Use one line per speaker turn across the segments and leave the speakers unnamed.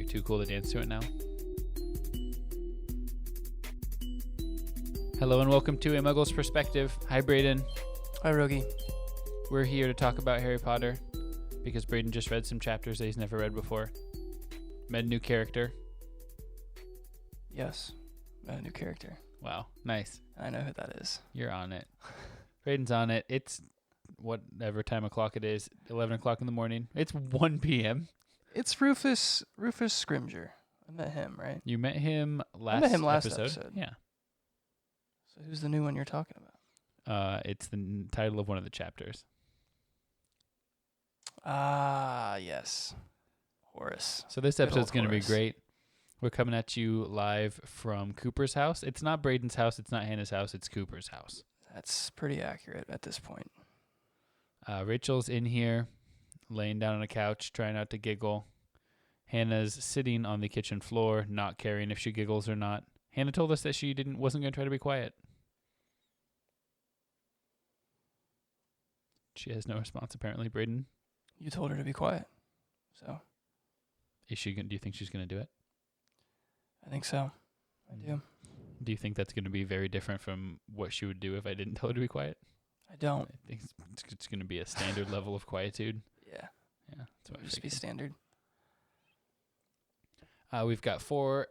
you're too cool to dance to it now. Hello and welcome to A Muggle's Perspective. Hi, Braden.
Hi, Rogge.
We're here to talk about Harry Potter because Braden just read some chapters that he's never read before. Met a new character.
Yes, a new character.
Wow, nice.
I know who that is.
You're on it. Braden's on it. It's whatever time o'clock it is, 11 o'clock in the morning. It's 1 p.m.
It's Rufus Scrimgeour. I met him, right?
You met him last
I met him last episode.
Yeah.
So who's the new one you're talking about?
It's the title of one of the chapters.
Ah, yes. Horace.
So this
Good
episode's
old
going to be
Horace.
great. We're coming at you live from Cooper's house. It's not Braden's house. It's not Hannah's house. It's Cooper's house.
That's pretty accurate at this point.
Rachel's in here, laying down on a couch, trying not to giggle. Hannah's sitting on the kitchen floor, not caring if she giggles or not. Hannah told us that she wasn't going to try to be quiet. She has no response, apparently. Braden,
You told her to be quiet. So
is she? Do you think she's going to do it?
I think so. I do.
Do you think that's going to be very different from what she would do if I didn't tell her to be quiet?
I don't.
I think it's going to be a standard level of quietude.
Yeah.
Yeah, that's what I
Just be
figured.
standard.
We've got 4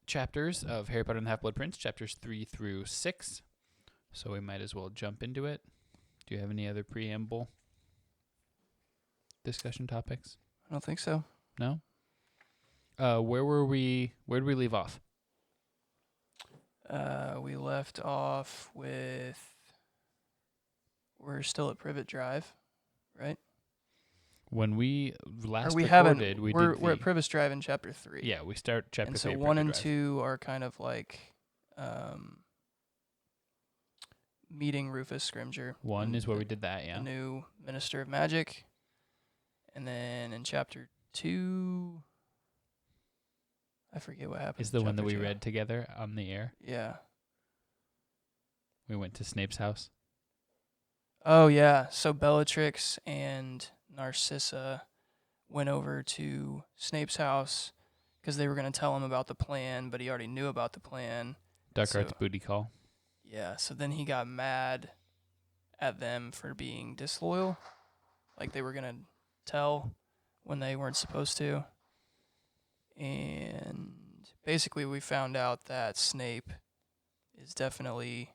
chapters of Harry Potter and the Half-Blood Prince, chapters 3 through 6. So we might as well jump into it. Do you have any other preamble discussion topics?
I don't think so.
No? Where did we leave off?
We left off with... We're still at Privet Drive, right?
When we last
we
recorded,
we're at Privet Drive in chapter 3.
Yeah, we start chapter 3.
And so
at
1 and
Privet Drive.
2 are kind of like meeting Rufus Scrimgeour.
1 is where we did that, yeah.
The new Minister of Magic. And then in chapter 2, I forget what happened.
Is the one that we
chapter 2.
read together on the air.
Yeah.
We went to Snape's house.
Oh, yeah. So Bellatrix and Narcissa went over to Snape's house because they were going to tell him about the plan, but he already knew about the plan.
Dark Arts booty call.
Yeah, so then he got mad at them for being disloyal. Like they were going to tell when they weren't supposed to. And basically we found out that Snape is definitely,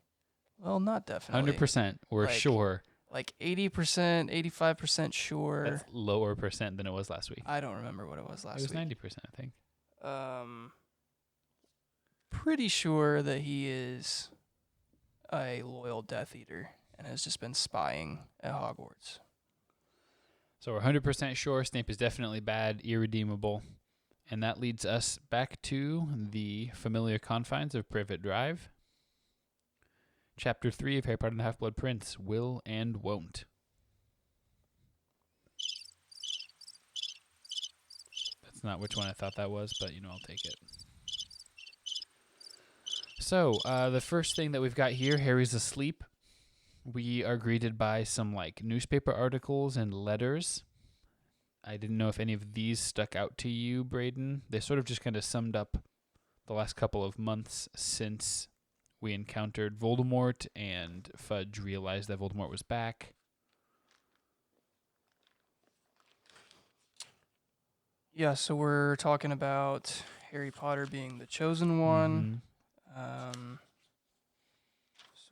well, not definitely.
100%. We're sure.
Like 80%, 85% sure.
That's lower percent than it was last week.
I don't remember what it was last
It was
week.
90%, I think.
Pretty sure that he is a loyal Death Eater and has just been spying at Hogwarts.
So we're 100% sure Snape is definitely bad, irredeemable. And that leads us back to the familiar confines of Privet Drive. Chapter 3 of Harry Potter and the Half-Blood Prince, Will and Won't. That's not which one I thought that was, but, I'll take it. So, the first thing that we've got here, Harry's asleep. We are greeted by some, newspaper articles and letters. I didn't know if any of these stuck out to you, Braden. They sort of just kind of summed up the last couple of months since we encountered Voldemort and Fudge realized that Voldemort was back.
Yeah, so we're talking about Harry Potter being the chosen one. So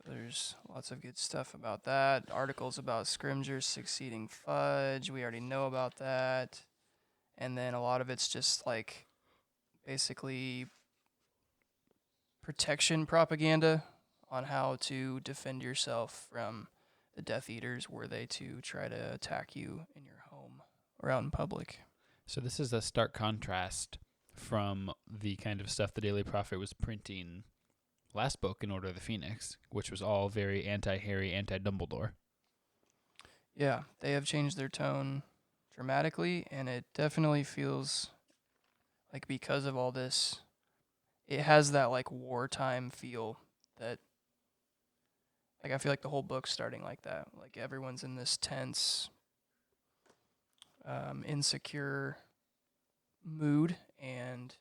there's lots of good stuff about that. Articles about Scrimgeour succeeding Fudge. We already know about that. And then a lot of it's just basically protection propaganda on how to defend yourself from the Death Eaters were they to try to attack you in your home or out in public.
So this is a stark contrast from the kind of stuff the Daily Prophet was printing last book in Order of the Phoenix, which was all very anti-Harry, anti-Dumbledore.
Yeah, they have changed their tone dramatically, and it definitely feels like because of all this, it has that wartime feel that I feel like the whole book's starting like that. Like everyone's in this tense, insecure mood, and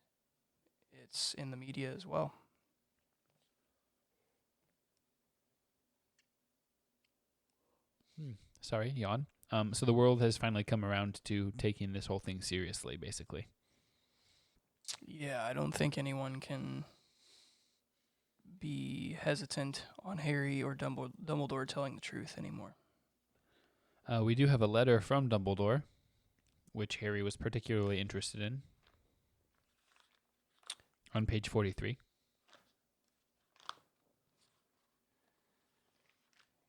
it's in the media as well.
Sorry, yawn. So the world has finally come around to taking this whole thing seriously, basically.
Yeah, I don't think anyone can be hesitant on Harry or Dumbledore telling the truth anymore.
We do have a letter from Dumbledore, which Harry was particularly interested in, on page 43.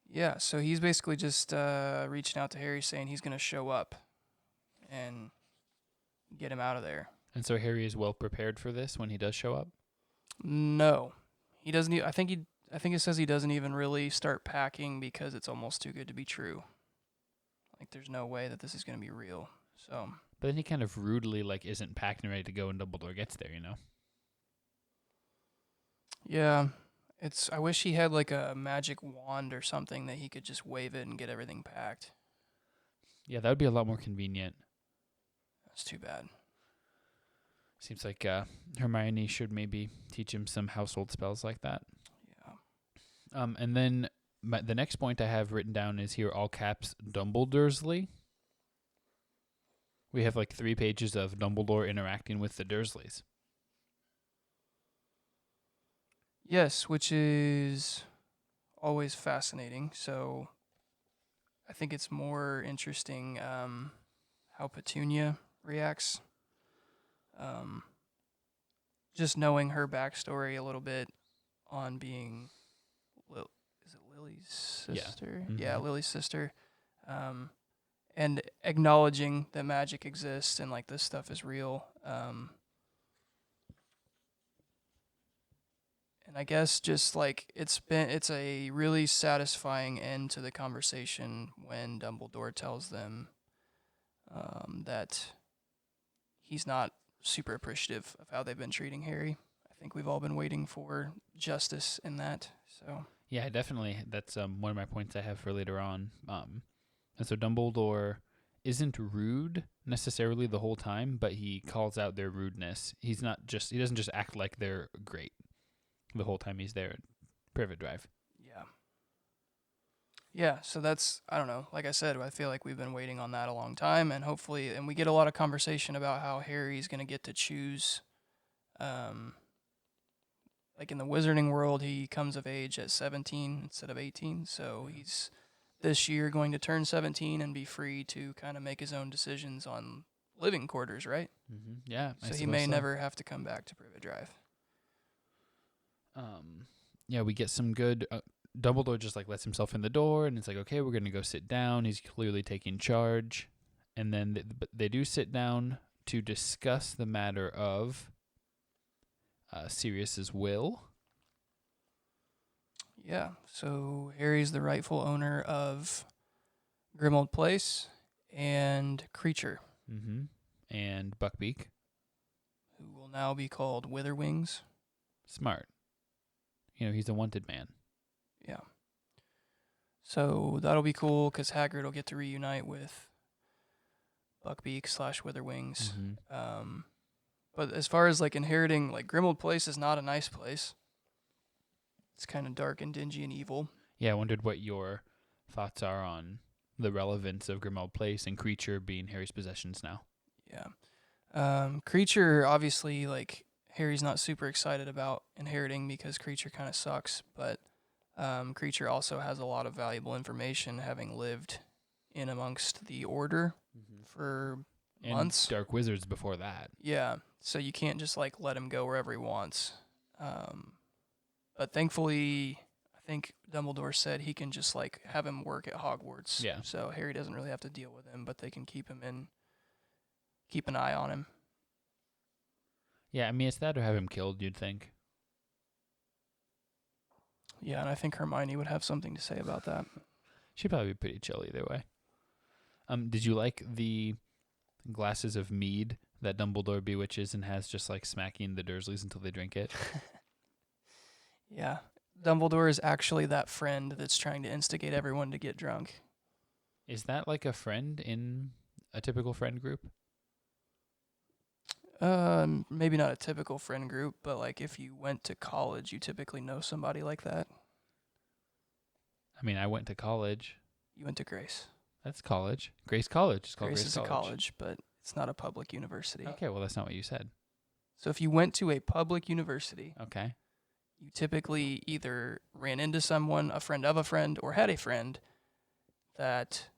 Yeah, so he's basically just reaching out to Harry saying he's going to show up and get him out of there.
And so Harry is well prepared for this when he does show up?
No, he doesn't. I think it says he doesn't even really start packing because it's almost too good to be true. Like, there's no way that this is going to be real. So.
But then he kind of rudely isn't packed and ready to go when Dumbledore gets there, you know?
Yeah, I wish he had like a magic wand or something that he could just wave it and get everything packed.
Yeah, that would be a lot more convenient.
That's too bad.
Seems like Hermione should maybe teach him some household spells like that.
Yeah.
And then the next point I have written down is here, all caps, Dumbledursley. We have 3 pages of Dumbledore interacting with the Dursleys.
Yes, which is always fascinating. So I think it's more interesting how Petunia reacts. Just knowing her backstory a little bit on being, is it Lily's sister?
Yeah,
Yeah, Lily's sister. And acknowledging that magic exists and this stuff is real. And I guess just it's a really satisfying end to the conversation when Dumbledore tells them that he's not super appreciative of how they've been treating Harry. I think we've all been waiting for justice in that. So
yeah, definitely. That's one of my points I have for later on. And so Dumbledore isn't rude necessarily the whole time, but he calls out their rudeness. He doesn't just act like they're great the whole time he's there at Privet Drive.
Yeah, so that's, I don't know, like I said, I feel like we've been waiting on that a long time, and hopefully, and we get a lot of conversation about how Harry's going to get to choose, in the wizarding world, he comes of age at 17 instead of 18, so he's this year going to turn 17 and be free to kind of make his own decisions on living quarters, right?
Mm-hmm. Yeah.
So he may never have to come back to Privet Drive.
Yeah, we get some good... Dumbledore just lets himself in the door, and it's okay, we're going to go sit down. He's clearly taking charge. And then they do sit down to discuss the matter of Sirius's will.
Yeah, so Harry's the rightful owner of Grimmauld Place and Creature.
Mm-hmm. And Buckbeak.
Who will now be called Witherwings.
Smart. He's a wanted man.
Yeah. So that'll be cool because Hagrid will get to reunite with Buckbeak / Witherwings.
Mm-hmm.
But as far as inheriting, Grimmauld Place is not a nice place. It's kind of dark and dingy and evil.
Yeah, I wondered what your thoughts are on the relevance of Grimmauld Place and Creature being Harry's possessions now.
Yeah. Creature, obviously, Harry's not super excited about inheriting because Creature kind of sucks, but Creature also has a lot of valuable information, having lived in amongst the Order for months.
Dark Wizards before that.
Yeah, so you can't just let him go wherever he wants. But thankfully, I think Dumbledore said he can just have him work at Hogwarts.
Yeah.
So Harry doesn't really have to deal with him, but they can keep an eye on him.
Yeah, I mean, it's that or have him killed, you'd think.
Yeah, and I think Hermione would have something to say about that.
She'd probably be pretty chill either way. Did you like the glasses of mead that Dumbledore bewitches and has just smacking the Dursleys until they drink it?
Yeah. Dumbledore is actually that friend that's trying to instigate everyone to get drunk.
Is that a friend in a typical friend group?
Maybe not a typical friend group, but like if you went to college, you typically know somebody like that.
I mean, I went to college.
You went to Grace.
That's college. Grace College. It's called
Grace
Grace
is a
College.
college, but it's not a public university.
Okay, well, that's not what you said.
So if you went to a public university,
Okay.
you typically either ran into someone, a friend of a friend, or had a friend that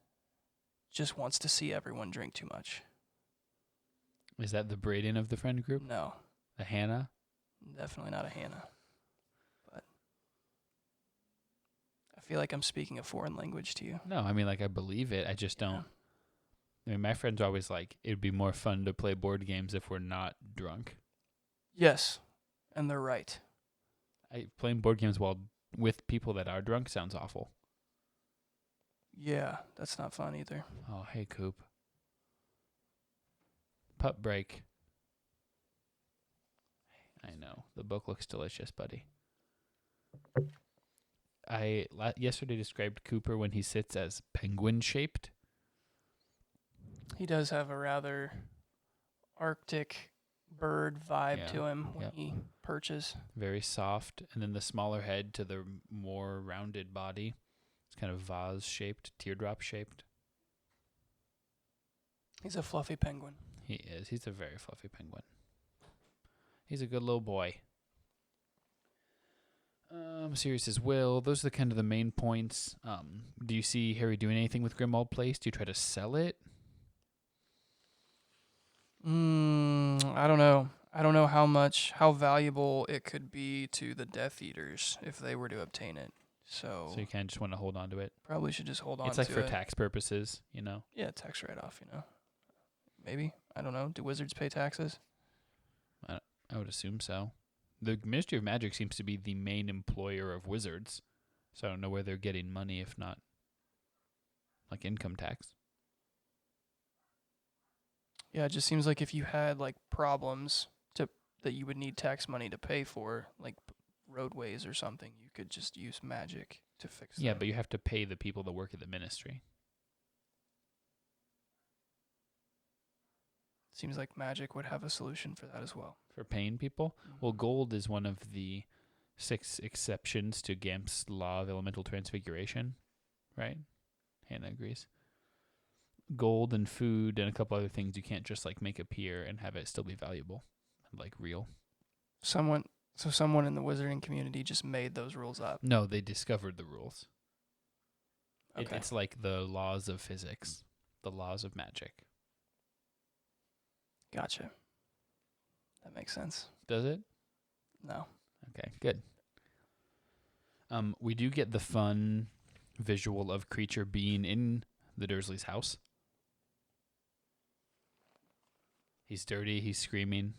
just wants to see everyone drink too much.
Is that the Braden of the friend group?
No,
The Hannah?
definitely not a Hannah. But I feel like I'm speaking a foreign language to you.
No, I mean, like, I believe it. I just don't. I mean, my friends are always like, it'd be more fun to play board games if we're not drunk.
Yes, and they're right.
Playing board games while with people that are drunk sounds awful.
Yeah, that's not fun either.
Oh, hey, Coop. Pup break. I know. The book looks delicious, buddy. I yesterday described Cooper when he sits as penguin-shaped.
He does have a rather Arctic bird vibe to him when he perches.
Very soft. And then the smaller head to the more rounded body. It's kind of vase-shaped, teardrop-shaped.
He's a fluffy penguin.
He is. He's a very fluffy penguin. He's a good little boy. Serious as Will. Those are kind of the main points. Do you see Harry doing anything with Grimmauld Place? Do you try to sell it?
I don't know. I don't know how valuable it could be to the Death Eaters if they were to obtain it. So
you kind of just want to hold on to it?
Probably should just hold on to it.
It's like for tax purposes, you know?
Yeah, tax write-off, you know. Maybe. I don't know. Do wizards pay taxes?
I would assume so. The Ministry of Magic seems to be the main employer of wizards. So I don't know where they're getting money if not like income tax.
Yeah, it just seems like if you had like problems that you would need tax money to pay for, like roadways or something, you could just use magic to fix
Yeah,
them.
but you have to pay the people that work at the ministry.
Seems like magic would have a solution for that as well.
For paying people?
Mm-hmm.
Well, gold is one of the 6 exceptions to Gamp's law of elemental transfiguration, right? Hannah agrees. Gold and food and a couple other things you can't just like make appear and have it still be valuable and like real.
Someone in the wizarding community just made those rules up.
No, they discovered the rules.
Okay.
It's like the laws of physics, the laws of magic.
Gotcha. That makes sense.
Does it?
No.
Okay, good. We do get the fun visual of Creature being in the Dursleys' house. He's dirty, he's screaming.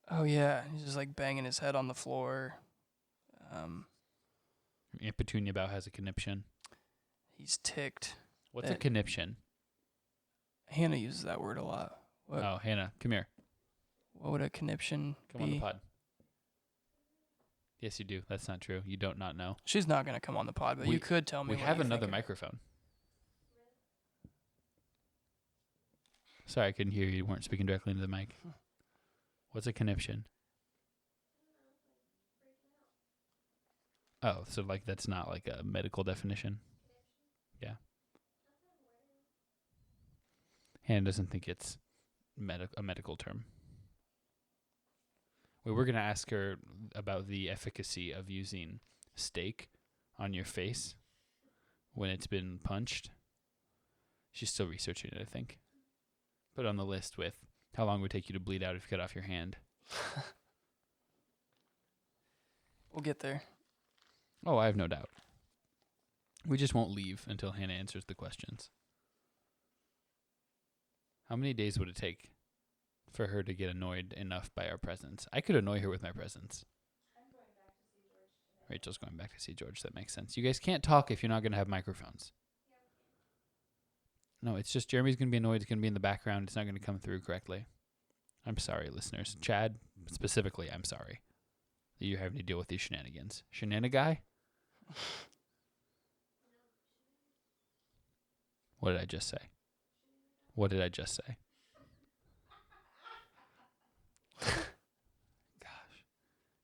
Oh yeah, he's just like banging his head on the floor.
Aunt Petunia Bow has a conniption.
He's ticked.
What's a conniption?
Hannah uses that word a lot. What?
Oh, Hannah, come here.
What would a conniption
Come
be?
on the pod. Yes, you do. That's not true. You don't not know.
She's not going to come on the pod, but you could tell me.
We
what
have
you
another
think.
microphone. Sorry, I couldn't hear you. You weren't speaking directly into the mic. What's a conniption? Oh, so like that's not like a medical definition? Yeah. Hannah doesn't think it's a medical term. We were going to ask her about the efficacy of using steak on your face when it's been punched. She's still researching it, I think. Put it on the list with how long it would take you to bleed out if you cut off your hand.
We'll get there.
Oh, I have no doubt. We just won't leave until Hannah answers the questions. How many days would it take for her to get annoyed enough by our presence? I could annoy her with my presence.
I'm going back to see George today.
Rachel's going back to see George. That makes sense. You guys can't talk if you're not going to have microphones. No, it's just Jeremy's going to be annoyed. It's going to be in the background. It's not going to come through correctly. I'm sorry, listeners. Chad, specifically, I'm sorry that you're having to deal with these shenanigans. Shenanigan? What did I just say? What did I just say?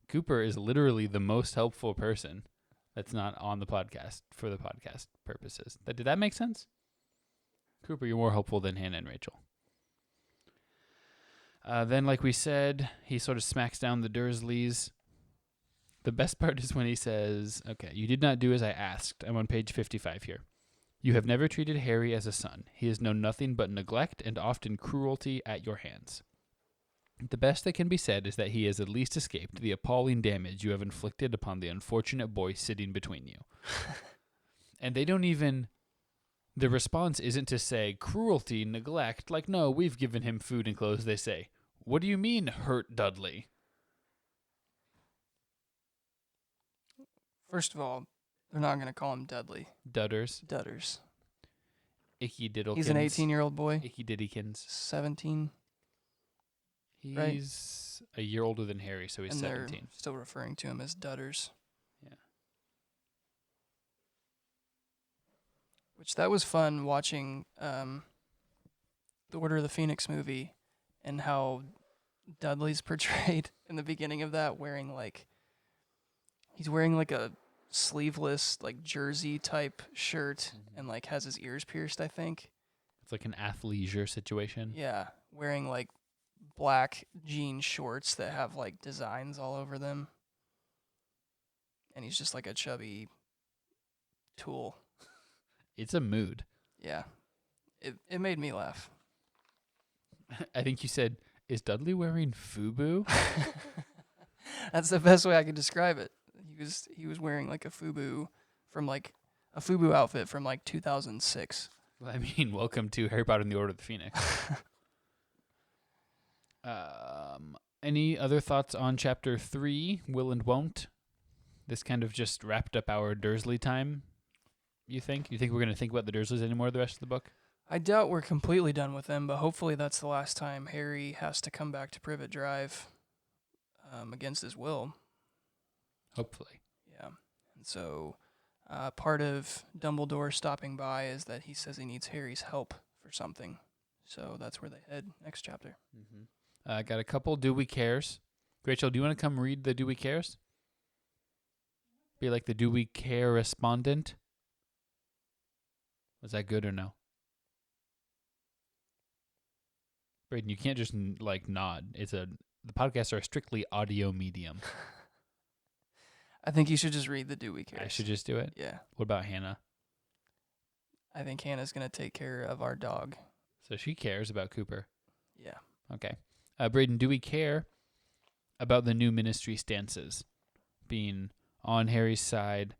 Cooper is literally the most helpful person that's not on the podcast for the podcast purposes. Did that make sense? Cooper, you're more helpful than Hannah and Rachel. Then, like we said, he sort of smacks down the Dursleys. The best part is when he says, okay, you did not do as I asked. I'm on page 55 here. You have never treated Harry as a son. He has known nothing but neglect and often cruelty at your hands. The best that can be said is that he has at least escaped the appalling damage you have inflicted upon the unfortunate boy sitting between you. And they don't even... The response isn't to say cruelty, neglect, like, no, we've given him food and clothes. They say, what do you mean, hurt Dudley?
First of all, they're not going to call him Dudley.
Dudders.
Dudders.
Icky Diddlekins.
He's an 18-year-old boy.
Icky Diddykins.
17.
He's a year older than Harry, so he's
And
17.
they're still referring to him as Dudders.
Yeah.
Which that was fun watching the Order of the Phoenix movie and how Dudley's portrayed in the beginning of that he's wearing like a sleeveless like jersey type shirt and like has his ears pierced, I think.
It's like an athleisure situation.
Yeah, wearing like black jean shorts that have like designs all over them. And he's just like a chubby tool.
It's a mood.
Yeah. It made me laugh.
I think you said, is Dudley wearing FUBU?
That's the best way I could describe it. He was wearing like a FUBU outfit from like 2006.
Well, I mean, welcome to Harry Potter and the Order of the Phoenix. Any other thoughts on chapter 3, Will and Won't? This kind of just wrapped up our Dursley time, you think? You think we're going to think about the Dursleys anymore the rest of the book?
I doubt we're completely done with them, but hopefully that's the last time Harry has to come back to Privet Drive against his will.
Hopefully.
Yeah. And so part of Dumbledore stopping by is that he says he needs Harry's help for something. So that's where they head next chapter.
Mm-hmm. Got a couple Do We Cares. Rachel, do you want to come read the Do We Cares? Be like the Do We Care respondent? Was that good or no? Braden, you can't just nod. The podcasts are a strictly audio medium.
I think you should just read the Do We Cares.
I should just do it?
Yeah.
What about Hannah?
I think Hannah's going to take care of our dog.
So she cares about Cooper.
Yeah.
Okay. Braden, do we care about the new ministry stances? Being on Harry's side,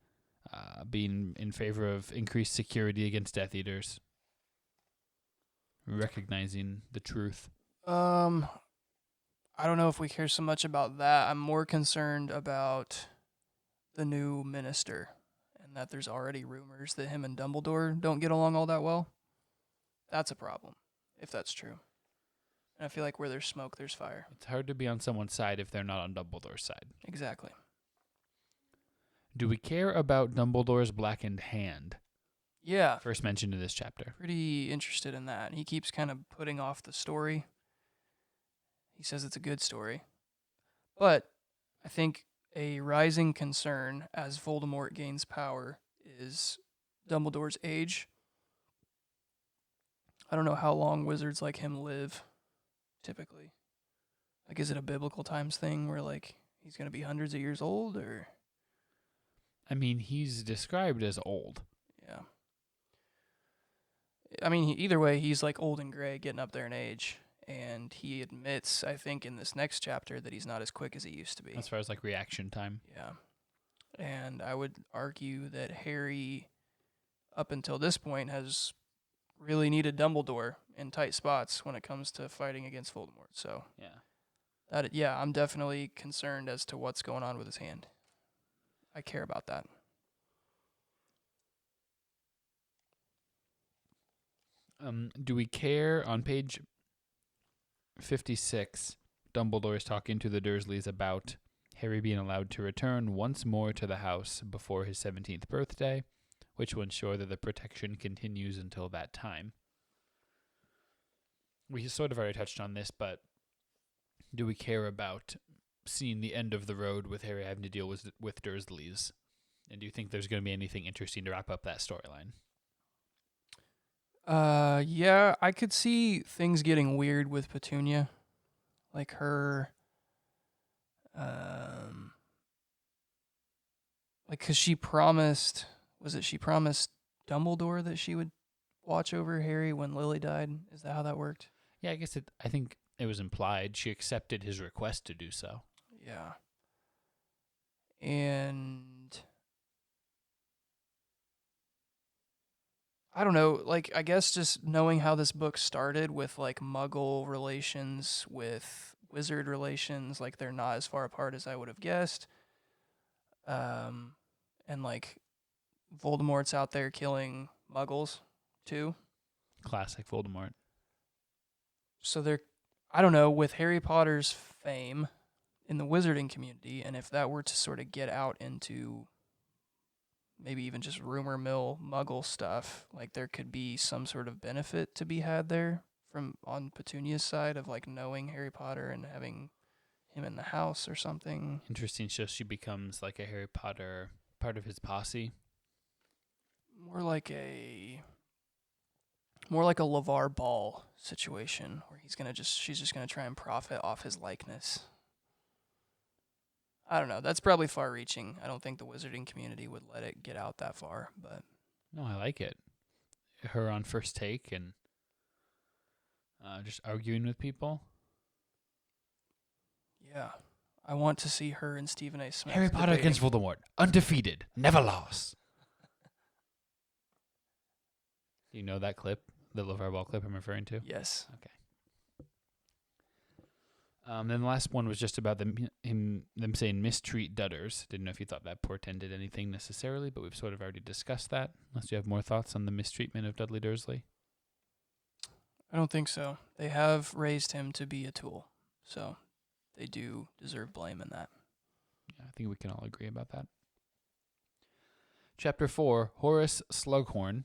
being in favor of increased security against Death Eaters, recognizing the truth.
I don't know if we care so much about that. I'm more concerned about the new minister and that there's already rumors that him and Dumbledore don't get along all that well. That's a problem, if that's true. And I feel like where there's smoke, there's fire.
It's hard to be on someone's side if they're not on Dumbledore's side.
Exactly.
Do we care about Dumbledore's blackened hand?
Yeah.
First mentioned in this chapter.
Pretty interested in that. He keeps kind of putting off the story. He says it's a good story. But I think a rising concern as Voldemort gains power is Dumbledore's age. I don't know how long wizards like him live, typically. Like, is it a biblical times thing where, like, he's going to be hundreds of years old, or?
I mean, he's described as old.
Yeah. I mean, either way, he's, like, old and gray, getting up there in age. And he admits, I think, in this next chapter that he's not as quick as he used to be.
As far as, like, reaction time.
Yeah. And I would argue that Harry, up until this point, has really needed Dumbledore in tight spots when it comes to fighting against Voldemort. So,
yeah,
I'm definitely concerned as to what's going on with his hand. I care about that.
Do we care on page 56? Dumbledore is talking to the Dursleys about Harry being allowed to return once more to the house before his 17th birthday, which will ensure that the protection continues until that time. We sort of already touched on this, but do we care about seen the end of the road with Harry having to deal with Dursleys? And do you think there's going to be anything interesting to wrap up that storyline?
Yeah, I could see things getting weird with Petunia. Like her, like, 'cause she promised, she promised Dumbledore that she would watch over Harry when Lily died? Is that how that worked?
Yeah, I think it was implied she accepted his request to do so.
Yeah. And I don't know, like, I guess just knowing how this book started with, like, Muggle relations with wizard relations, like, they're not as far apart as I would have guessed. And, like, Voldemort's out there killing Muggles, too.
Classic Voldemort.
So they're, I don't know, with Harry Potter's fame in the wizarding community, and if that were to sort of get out into maybe even just rumor mill Muggle stuff, like there could be some sort of benefit to be had there from on Petunia's side of like knowing Harry Potter and having him in the house or something.
Interesting. So she becomes like a Harry Potter part of his posse.
More like a LeVar Ball situation where she's just gonna try and profit off his likeness. I don't know. That's probably far reaching. I don't think the wizarding community would let it get out that far, but
No, I like it. Her on First Take and just arguing with people.
yeah. I want to see her and Stephen A. Smith.
Harry Potter against Voldemort. Undefeated. Never lost. Do you know that clip? The LeVar Ball clip I'm referring to?
Yes.
Okay. Then the last one was just about them saying mistreat Dudders. Didn't know if you thought that portended anything necessarily, but we've sort of already discussed that. Unless you have more thoughts on the mistreatment of Dudley Dursley.
I don't think so. They have raised him to be a tool, so they do deserve blame in that.
Yeah, I think we can all agree about that. Chapter 4, Horace Slughorn,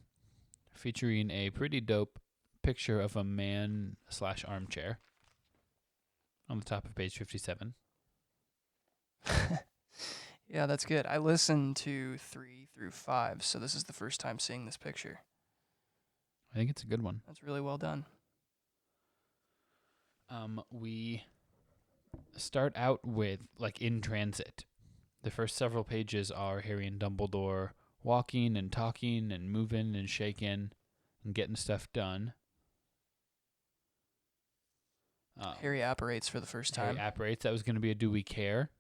featuring a pretty dope picture of a man/armchair on the top of page 57.
Yeah, that's good. I listened to 3 through 5, so this is the first time seeing this picture.
I think it's a good one.
That's really well done.
We start out with, like, in transit. The first several pages are Harry and Dumbledore walking and talking and moving and shaking and getting stuff done.
Harry apparates for the first time.
Harry apparates. That was going to be a Do We Care?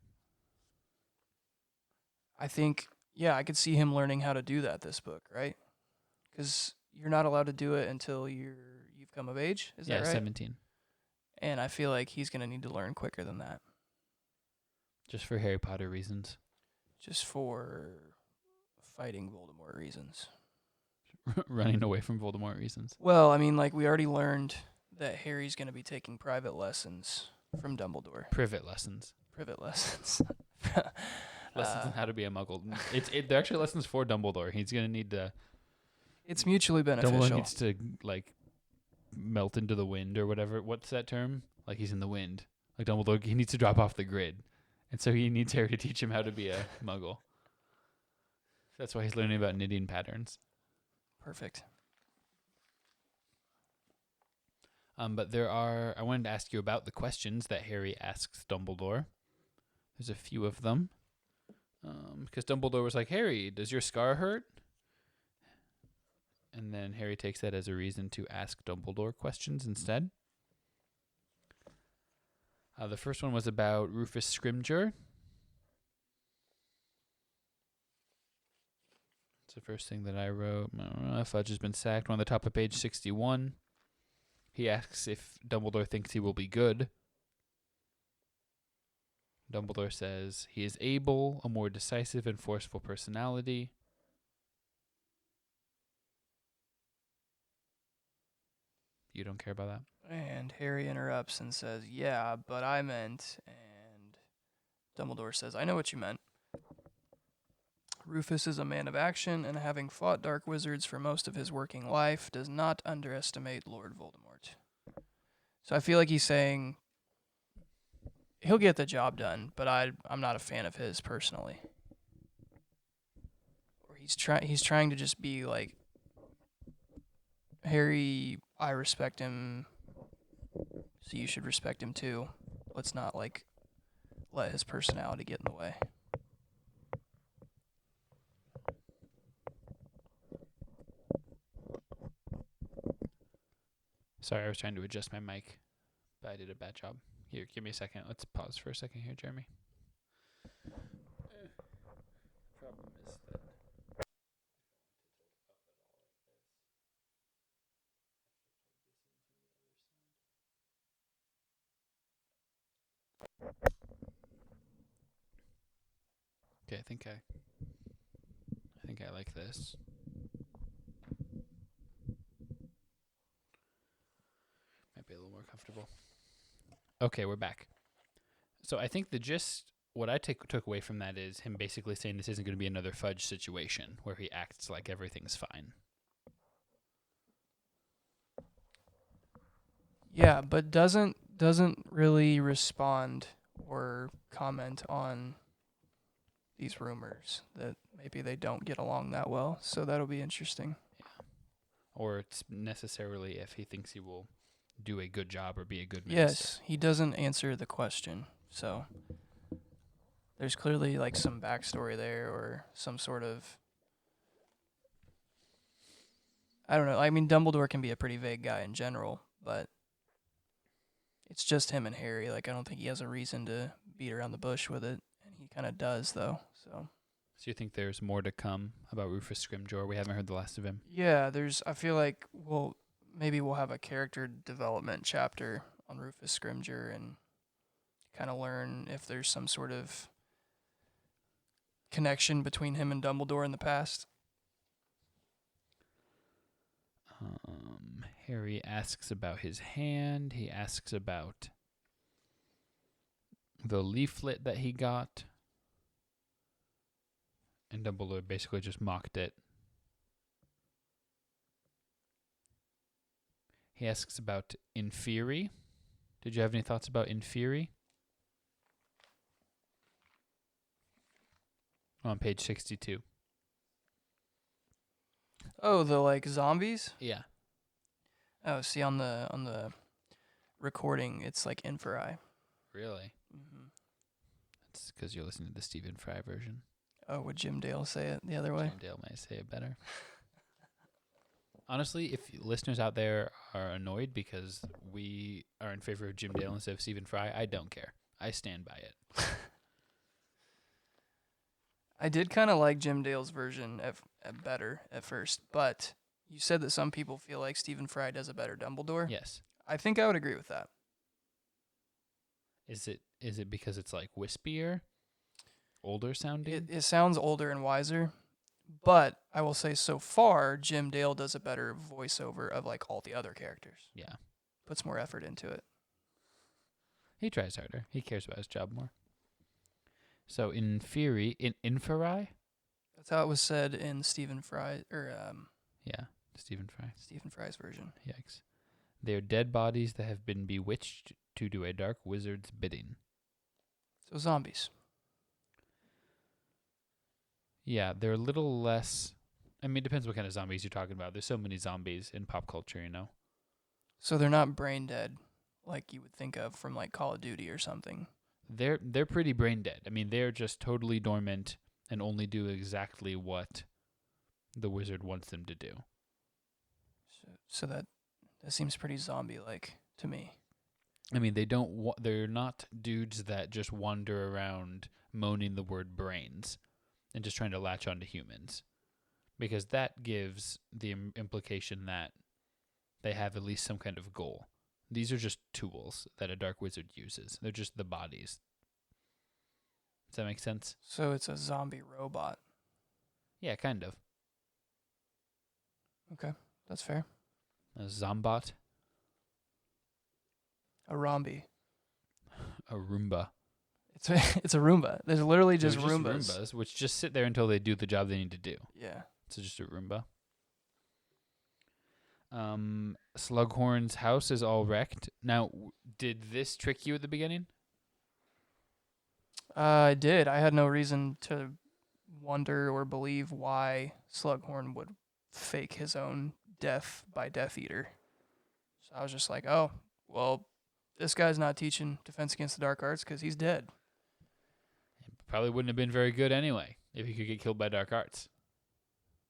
I think, yeah, I could see him learning how to do that this book, right? Because you're not allowed to do it until you've come of age. Is that right?
17.
And I feel like he's going to need to learn quicker than that.
Just for Harry Potter reasons.
Just for fighting Voldemort reasons.
Running away from Voldemort reasons.
Well, I mean, like, we already learned that Harry's going to be taking private lessons from Dumbledore.
Privet lessons.
Privet lessons.
Lessons on how to be a muggle. They're actually lessons for Dumbledore. He's going to need to...
It's mutually beneficial.
Dumbledore needs to, like, melt into the wind or whatever. What's that term? Like he's in the wind. Like Dumbledore, he needs to drop off the grid. And so he needs Harry to teach him how to be a muggle. That's why he's learning about knitting patterns.
Perfect.
But I wanted to ask you about the questions that Harry asks Dumbledore. There's a few of them. Because Dumbledore was like, Harry, does your scar hurt? And then Harry takes that as a reason to ask Dumbledore questions instead. The first one was about Rufus Scrimgeour. It's the first thing that I wrote. Fudge has been sacked. On the top of page 61. He asks if Dumbledore thinks he will be good. Dumbledore says he is able, a more decisive and forceful personality. You don't care about that?
And Harry interrupts and says, yeah, but I meant, and Dumbledore says, I know what you meant. Rufus is a man of action, and having fought dark wizards for most of his working life, does not underestimate Lord Voldemort. So I feel like he's saying, he'll get the job done, but I'm not a fan of his personally. Or he's trying to just be like, Harry, I respect him, so you should respect him too. Let's not like let his personality get in the way.
Sorry, I was trying to adjust my mic, but I did a bad job. Here, give me a second. Let's pause for a second here, Jeremy. Problem is that okay, I think I like this. Might be a little more comfortable. Okay, we're back. So I think the gist, what I took away from that is him basically saying this isn't going to be another Fudge situation where he acts like everything's fine.
Yeah, but doesn't really respond or comment on these rumors that maybe they don't get along that well. So that'll be interesting.
Or it's necessarily if he thinks he will do a good job or be a good minister.
Yes, he doesn't answer the question. So there's clearly like some backstory there or some sort of, I don't know. I mean, Dumbledore can be a pretty vague guy in general, but it's just him and Harry. Like, I don't think he has a reason to beat around the bush with it, and he kind of does though. So
you think there's more to come about Rufus Scrimgeour? We haven't heard the last of him.
yeah, I feel like maybe we'll have a character development chapter on Rufus Scrimgeour and kind of learn if there's some sort of connection between him and Dumbledore in the past.
Harry asks about his hand. He asks about the leaflet that he got. And Dumbledore basically just mocked it. He asks about Inferi. Did you have any thoughts about Inferi? On page 62.
Oh, the like zombies?
Yeah.
Oh, see on the recording, it's like Inferi.
Really?
Mm-hmm.
That's because you're listening to the Stephen Fry version.
Oh, would Jim Dale say it the other way?
Jim Dale might say it better. Honestly, if listeners out there are annoyed because we are in favor of Jim Dale instead of Stephen Fry, I don't care. I stand by it.
I did kind of like Jim Dale's version better at first, but you said that some people feel like Stephen Fry does a better Dumbledore.
Yes.
I think I would agree with that.
Is it because it's like wispier? Older sounding?
It sounds older and wiser, but I will say so far, Jim Dale does a better voiceover of like all the other characters.
Yeah.
Puts more effort into it.
He tries harder. He cares about his job more. So Inferi,
That's how it was said in Stephen Fry
yeah, Stephen Fry.
Stephen Fry's version.
Yikes. They are dead bodies that have been bewitched to do a dark wizard's bidding.
So zombies.
Yeah, they're a little less. I mean, it depends what kind of zombies you're talking about. There's so many zombies in pop culture, you know?
So they're not brain dead like you would think of from like Call of Duty or something.
They're pretty brain dead. I mean, they're just totally dormant and only do exactly what the wizard wants them to do.
So that seems pretty zombie-like to me.
I mean, they're not dudes that just wander around moaning the word brains and just trying to latch onto humans, because that gives the implication that they have at least some kind of goal. These are just tools that a dark wizard uses. They're just the bodies. Does that make sense?
So it's a zombie robot.
Yeah, kind of.
Okay, that's fair.
A zombot.
A Rombi.
A Roomba.
It's a Roomba. There's literally
They're
just Roombas.
Roombas, which just sit there until they do the job they need to do.
Yeah.
So just a Roomba. Slughorn's house is all wrecked. Now, did this trick you at the beginning?
I did. I had no reason to wonder or believe why Slughorn would fake his own death by Death Eater. So I was just like, oh, well, this guy's not teaching Defense Against the Dark Arts because he's dead.
Probably wouldn't have been very good anyway if he could get killed by dark arts.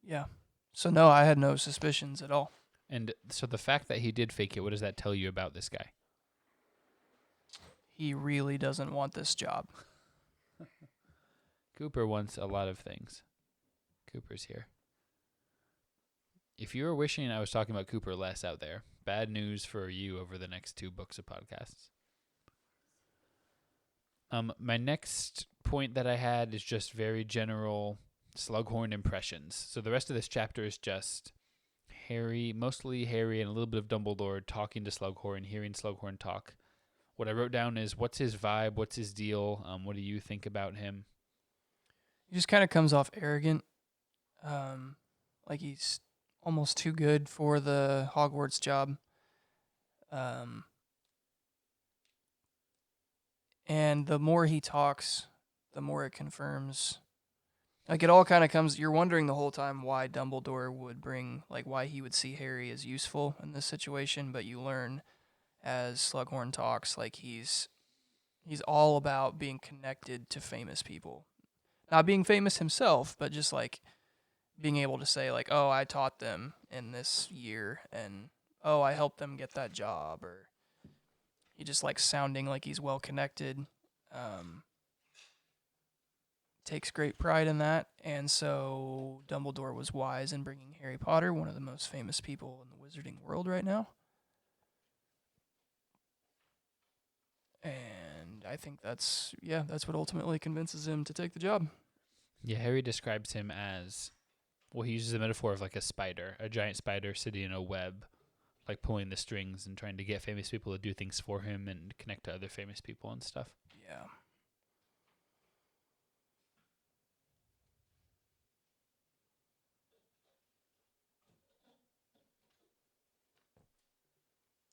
Yeah. So no, I had no suspicions at all.
And so the fact that he did fake it, what does that tell you about this guy?
He really doesn't want this job.
Cooper wants a lot of things. Cooper's here. If you were wishing I was talking about Cooper less out there, bad news for you over the next 2 books of podcasts. My next point that I had is just very general Slughorn impressions. So the rest of this chapter is just Harry, mostly Harry and a little bit of Dumbledore talking to Slughorn, hearing Slughorn talk. What I wrote down is, what's his vibe? What's his deal? What do you think about him?
He just kind of comes off arrogant, like he's almost too good for the Hogwarts job. And the more he talks, the more it confirms. Like, it all kind of comes, you're wondering the whole time why Dumbledore would bring, like, why he would see Harry as useful in this situation, but you learn as Slughorn talks, like, he's all about being connected to famous people. Not being famous himself, but just, like, being able to say, like, oh, I taught them in this year, and, oh, I helped them get that job, or he just likes sounding like he's well connected. Takes great pride in that, and so Dumbledore was wise in bringing Harry Potter, one of the most famous people in the wizarding world right now. And I think that's what ultimately convinces him to take the job.
Yeah, Harry describes him as, well, he uses a metaphor of like a spider, a giant spider sitting in a web, like pulling the strings and trying to get famous people to do things for him and connect to other famous people and stuff.
Yeah.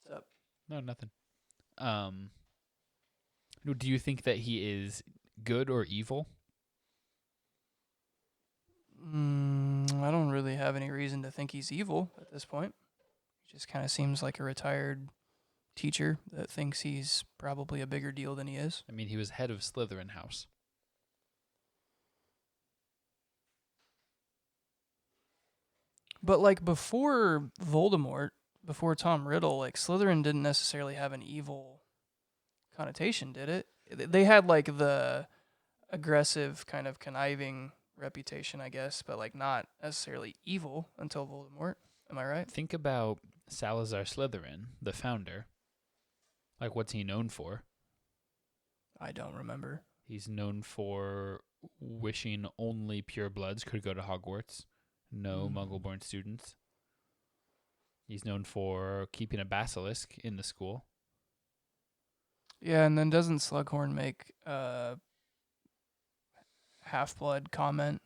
What's up?
No, nothing. Do you think that he is good or evil?
I don't really have any reason to think he's evil at this point. He just kind of seems like a retired teacher that thinks he's probably a bigger deal than he is.
I mean, he was head of Slytherin House.
But like before Voldemort, before Tom Riddle, like Slytherin didn't necessarily have an evil connotation, did it? They had like the aggressive kind of conniving reputation, I guess, but like not necessarily evil until Voldemort. Am I right?
Think about Salazar Slytherin, the founder. Like, what's he known for?
I don't remember.
He's known for wishing only purebloods could go to Hogwarts. No Muggle-born students. He's known for keeping a basilisk in the school.
Yeah, and then doesn't Slughorn make Half-Blood comment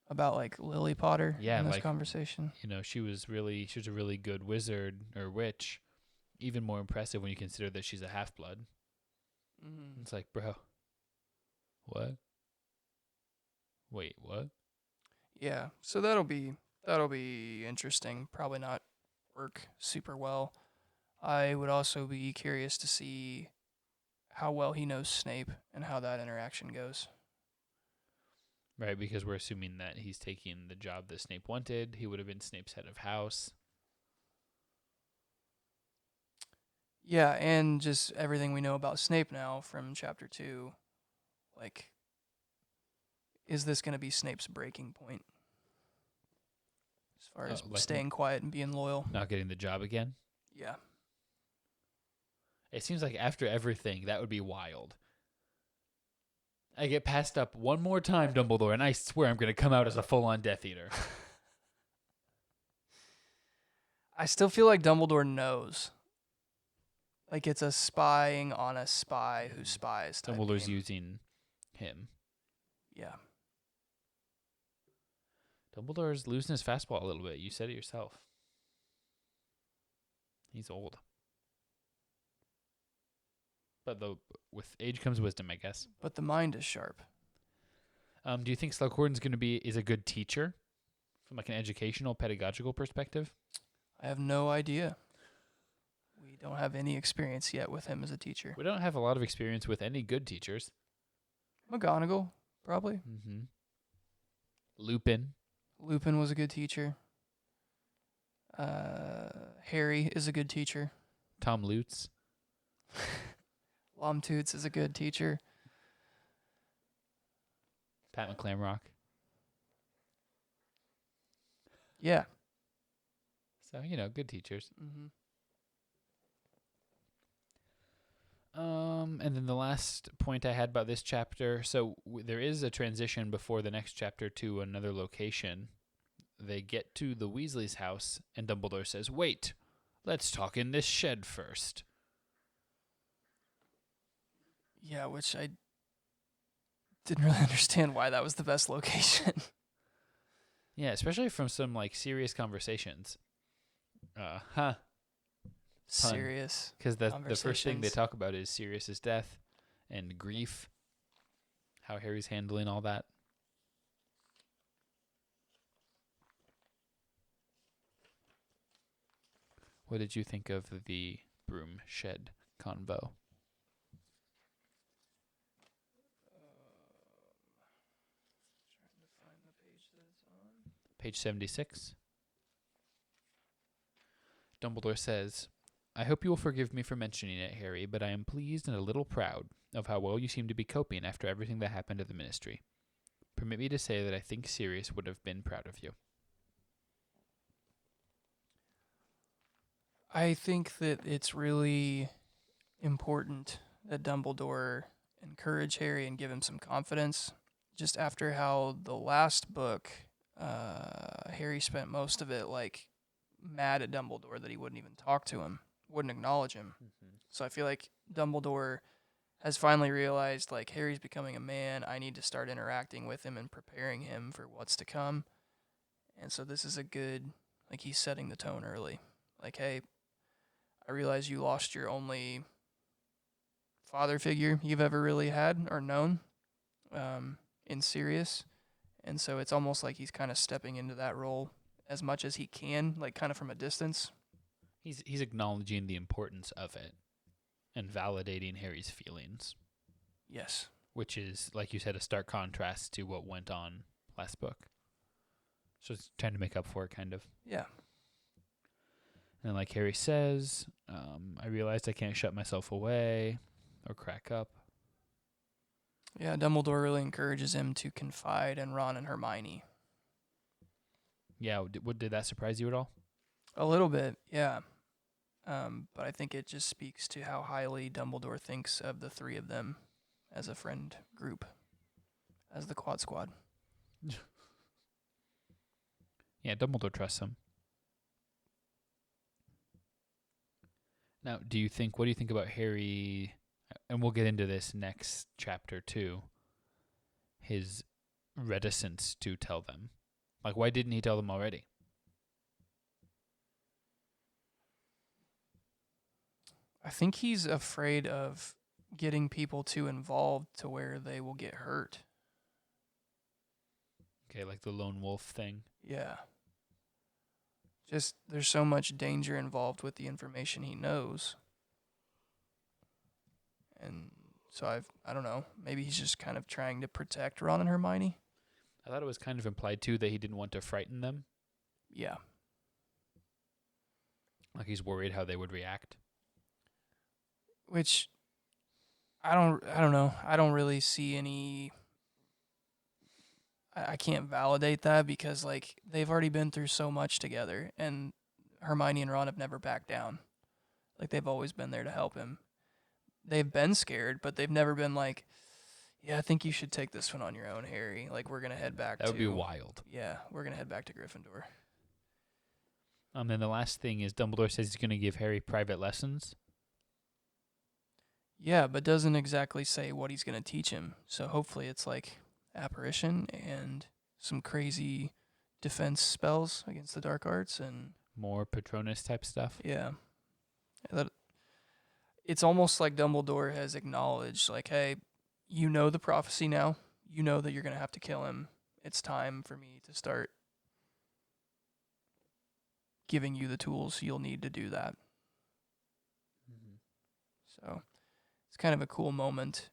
about like Lily Potter
Yeah,
in this
like,
conversation?
You know, she was a really good wizard or witch. Even more impressive when you consider that she's a half-blood.
Mm-hmm.
It's like, bro, what? Wait, what?
Yeah, so that'll be interesting. Probably not work super well. I would also be curious to see how well he knows Snape and how that interaction goes.
Right, because we're assuming that he's taking the job that Snape wanted. He would have been Snape's head of house.
Yeah, and just everything we know about Snape now from chapter 2, like, is this going to be Snape's breaking point? As far as
Like
staying quiet and being loyal.
not getting the job again.
Yeah.
It seems like after everything, that would be wild. I get passed up one more time, Dumbledore, and I swear I'm going to come out as a full-on Death Eater.
I still feel like Dumbledore knows. Like it's a spying on a spy who spies type
Dumbledore's
game.
using him.
Yeah.
Dumbledore's losing his fastball a little bit. You said it yourself. He's old. But with age comes wisdom, I guess.
But the mind is sharp.
Do you think Slughorn's going to is a good teacher from like an educational, pedagogical perspective?
I have no idea. We don't have any experience yet with him as a teacher.
We don't have a lot of experience with any good teachers.
McGonagall, probably.
Mm-hmm. Lupin.
Lupin was a good teacher. Harry is a good teacher.
Tom Lutz.
Lomtoots is a good teacher.
Pat McClamrock.
Yeah.
So, good teachers.
Mm-hmm.
And then the last point I had about this chapter, so there is a transition before the next chapter to another location. They get to the Weasleys' house, and Dumbledore says, "Wait, let's talk in this shed first."
Yeah, which I didn't really understand why that was the best location.
Yeah, especially from some, serious conversations.
Serious.
Because the first thing they
conversations.
talk about is Sirius's death and grief, how Harry's handling all that. What did you think of the broom shed convo?
Trying to find the page that it's on.
Page 76. Dumbledore says, "I hope you will forgive me for mentioning it, Harry, but I am pleased and a little proud of how well you seem to be coping after everything that happened at the Ministry. Permit me to say that I think Sirius would have been proud of you."
I think that it's really important that Dumbledore encourage Harry and give him some confidence. Just after how the last book, Harry spent most of it mad at Dumbledore that he wouldn't even talk to him, wouldn't acknowledge him. So I feel like Dumbledore has finally realized Harry's becoming a man. I need to start interacting with him and preparing him for what's to come. And so this is a good, he's setting the tone early. Hey, I realize you lost your only father figure you've ever really had or known in Sirius. And so it's almost like he's kind of stepping into that role as much as he can, kind of from a distance.
He's acknowledging the importance of it and validating Harry's feelings,
Yes.
which is, like you said, a stark contrast to what went on last book. So it's trying to make up for it, kind of.
Yeah.
And like Harry says, I realized I can't shut myself away or crack up.
Yeah, Dumbledore really encourages him to confide in Ron and Hermione.
Yeah, did that surprise you at all?
A little bit, yeah. But I think it just speaks to how highly Dumbledore thinks of the three of them as a friend group, as the Quad Squad.
Yeah, Dumbledore trusts him. Now, what do you think about Harry, and we'll get into this next chapter too, his reticence to tell them? Why didn't he tell them already?
I think he's afraid of getting people too involved to where they will get hurt.
Okay, like the lone wolf thing.
Yeah. Just there's so much danger involved with the information he knows. And so I don't know, maybe he's just kind of trying to protect Ron and Hermione.
I thought it was kind of implied too that he didn't want to frighten them.
Yeah.
Like he's worried how they would react.
Which I don't know. I don't really see any I can't validate that because they've already been through so much together and Hermione and Ron have never backed down. They've always been there to help him. They've been scared, but they've never been yeah, I think you should take this one on your own, Harry. We're going to head back
That would be wild.
Yeah, we're going to head back to Gryffindor.
Then the last thing is Dumbledore says he's going to give Harry private lessons.
Yeah, but doesn't exactly say what he's going to teach him. So hopefully it's apparition and some crazy defense spells against the dark arts and
More Patronus type stuff.
yeah. it's almost like Dumbledore has acknowledged, like, hey, you know the prophecy now. You know that you're going to have to kill him. It's time for me to start giving you the tools you'll need to do that. So it's kind of a cool moment.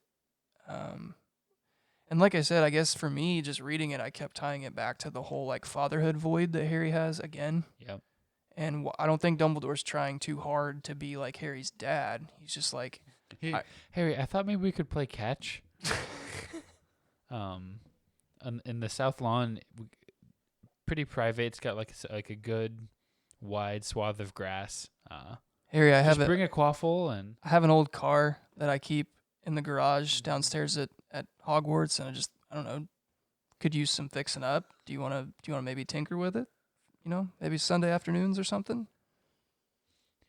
And like I said, I guess for me, just reading it, I kept tying it back to the whole like fatherhood void that Harry has again.
Yep.
And I don't think Dumbledore's trying too hard to be like Harry's dad. He's just like,
Harry, I thought maybe we could play catch. In the South Lawn, pretty private. It's got like a good wide swath of grass.
Harry, I
Just
have
bring a quaffle and
I have an old car that I keep in the garage downstairs at Hogwarts, and I don't know, could use some fixing up. Do you want to maybe tinker with it? You know, maybe Sunday afternoons or something.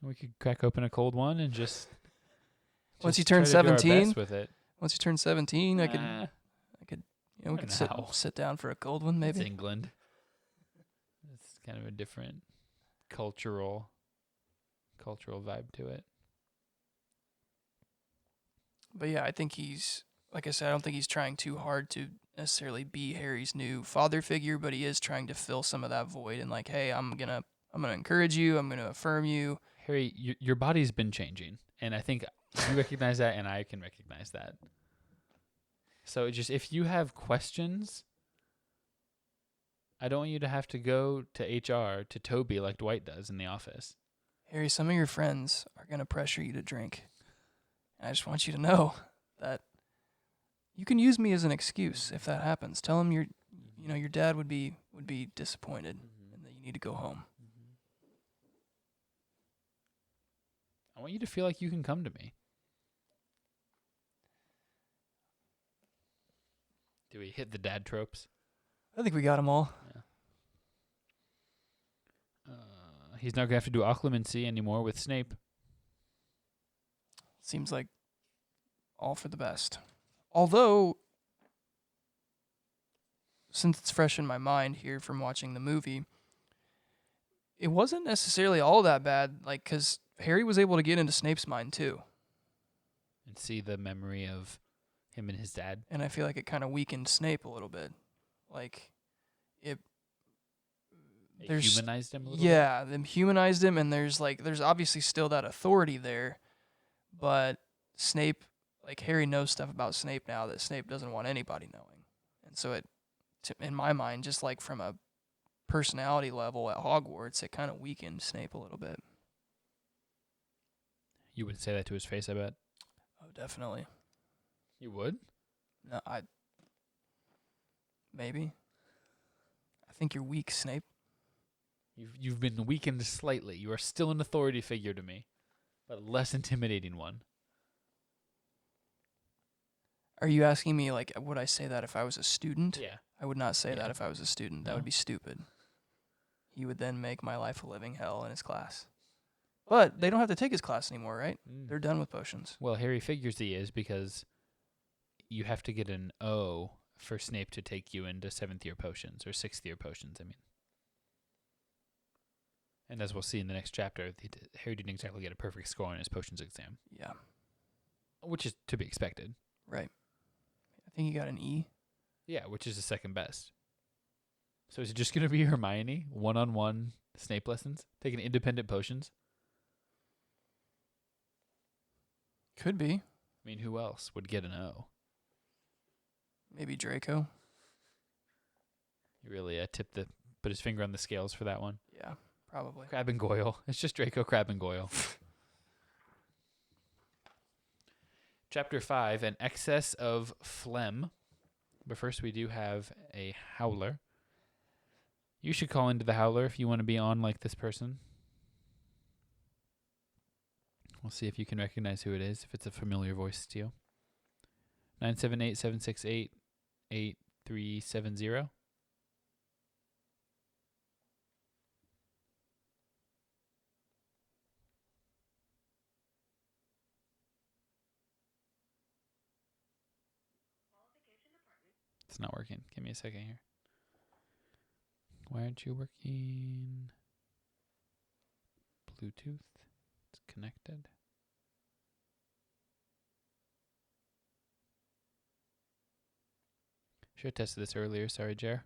we could crack open a cold one and just
Once you
try
turn
to do our
17,
best with it.
once you turn 17, I could we
Not
could
now.
sit down for a cold one maybe.
It's England. It's kind of a different cultural vibe to it.
But yeah, I think he's, like I said, I don't think he's trying too hard to necessarily be Harry's new father figure, but he is trying to fill some of that void and like, hey, I'm gonna encourage you, I'm gonna affirm you.
Harry, your body's been changing, and I think you recognize that, and I can recognize that. So just if you have questions, I don't want you to have to go to HR to Toby like Dwight does in the office.
Harry, some of your friends are gonna pressure you to drink. And I just want you to know that you can use me as an excuse if that happens. Tell him your dad would be disappointed and that you need to go home.
I want you to feel like you can come to me. Do we hit the dad tropes?
I think we got them all.
Yeah. He's not going to have to do occlumency anymore with Snape.
Seems like all for the best. Although, since it's fresh in my mind here from watching the movie, it wasn't necessarily all that bad, like, because Harry was able to get into Snape's mind too.
And see the memory of him and his dad.
And I feel like it kind of weakened Snape a little bit. Like,
It
there's
humanized him a little
yeah, them humanized him, and there's obviously still that authority there, but Snape, like Harry knows stuff about Snape now that Snape doesn't want anybody knowing, and so in my mind, just like from a personality level at Hogwarts, it kind of weakened Snape a little bit.
You would say that to his face, I bet.
Oh, definitely.
You would?
No, maybe. I think you're weak, Snape.
You've been weakened slightly. You are still an authority figure to me, but a less intimidating one.
Are you asking me, like, would I say that if I was a student?
Yeah.
I would not say
Yeah.
that if I was a student. That
No.
would be stupid. He would then make my life a living hell in his class. But they don't have to take his class anymore, right? They're done with potions.
Well, Harry figures he is because you have to get an O for Snape to take you into 7th year potions, or 6th year potions, I mean. And as we'll see in the next chapter, Harry didn't exactly get a perfect score on his potions exam,
Yeah,
which is to be expected.
right. I think he got an E.
Yeah, which is the second best. So is it just going to be Hermione, one-on-one Snape lessons, taking independent potions?
Could be.
I mean, who else would get an O?
Maybe Draco.
He really put his finger on the scales for that one.
Yeah, probably.
Crab and Goyle. It's just Draco, Crab, and Goyle. Chapter 5, an excess of phlegm. But first we do have a howler. You should call into the howler if you want to be on like this person. We'll see if you can recognize who it is, if it's a familiar voice to you. 978-768-8370. It's not working. Give me a second here. Why aren't you working? Bluetooth. It's connected. Should have tested this earlier. Sorry, Jer.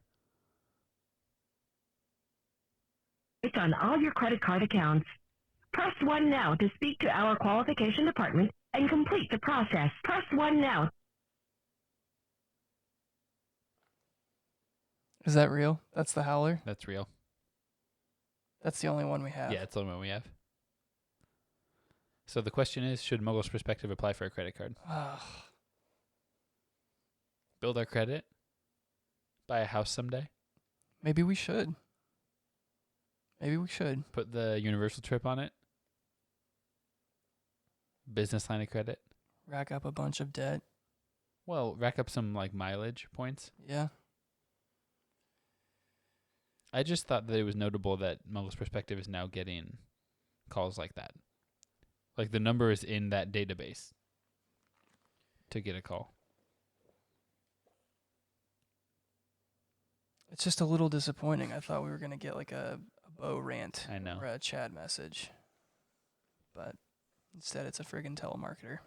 It's on all your credit card accounts. Press 1 now to speak to our qualification department and complete the process. Press 1 now.
Is that real? That's the howler?
That's real.
That's the only one we have.
Yeah, it's the only one we have. So the question is, should Muggle's Perspective apply for a credit card?
Ugh.
Build our credit? Buy a house someday?
Maybe we should. Maybe we should.
Put the Universal trip on it? Business line of credit?
Rack up a bunch of debt.
Well, rack up some like mileage points.
Yeah.
I just thought that it was notable that Muggle's Perspective is now getting calls like that. Like the number is in that database to get a call.
It's just a little disappointing. I thought we were going to get like a Bo rant
I know.
or a Chad message. But instead it's a friggin' telemarketer.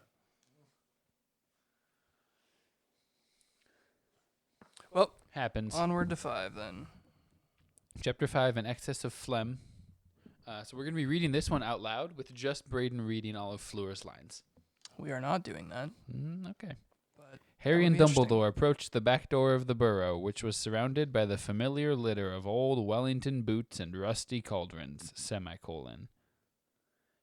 Well,
Happens.
onward to 5 then.
Chapter 5, An Excess of Phlegm. So we're going to be reading this one out loud with just Braden reading all of Fleur's lines.
We are not doing that.
Okay.
But
Harry
would
and
be interesting.
Dumbledore approached the back door of the burrow, which was surrounded by the familiar litter of old Wellington boots and rusty cauldrons, semicolon.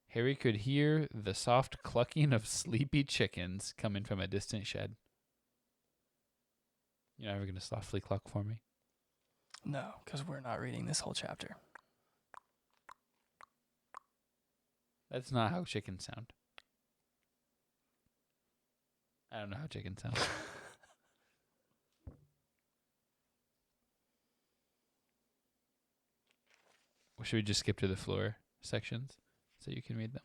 Harry could hear the soft clucking of sleepy chickens coming from a distant shed. You're never going to softly cluck for me?
No, because we're not reading this whole chapter.
That's not how chickens sound. I don't know how chickens sound. Or should we just skip to the floor sections so you can read them?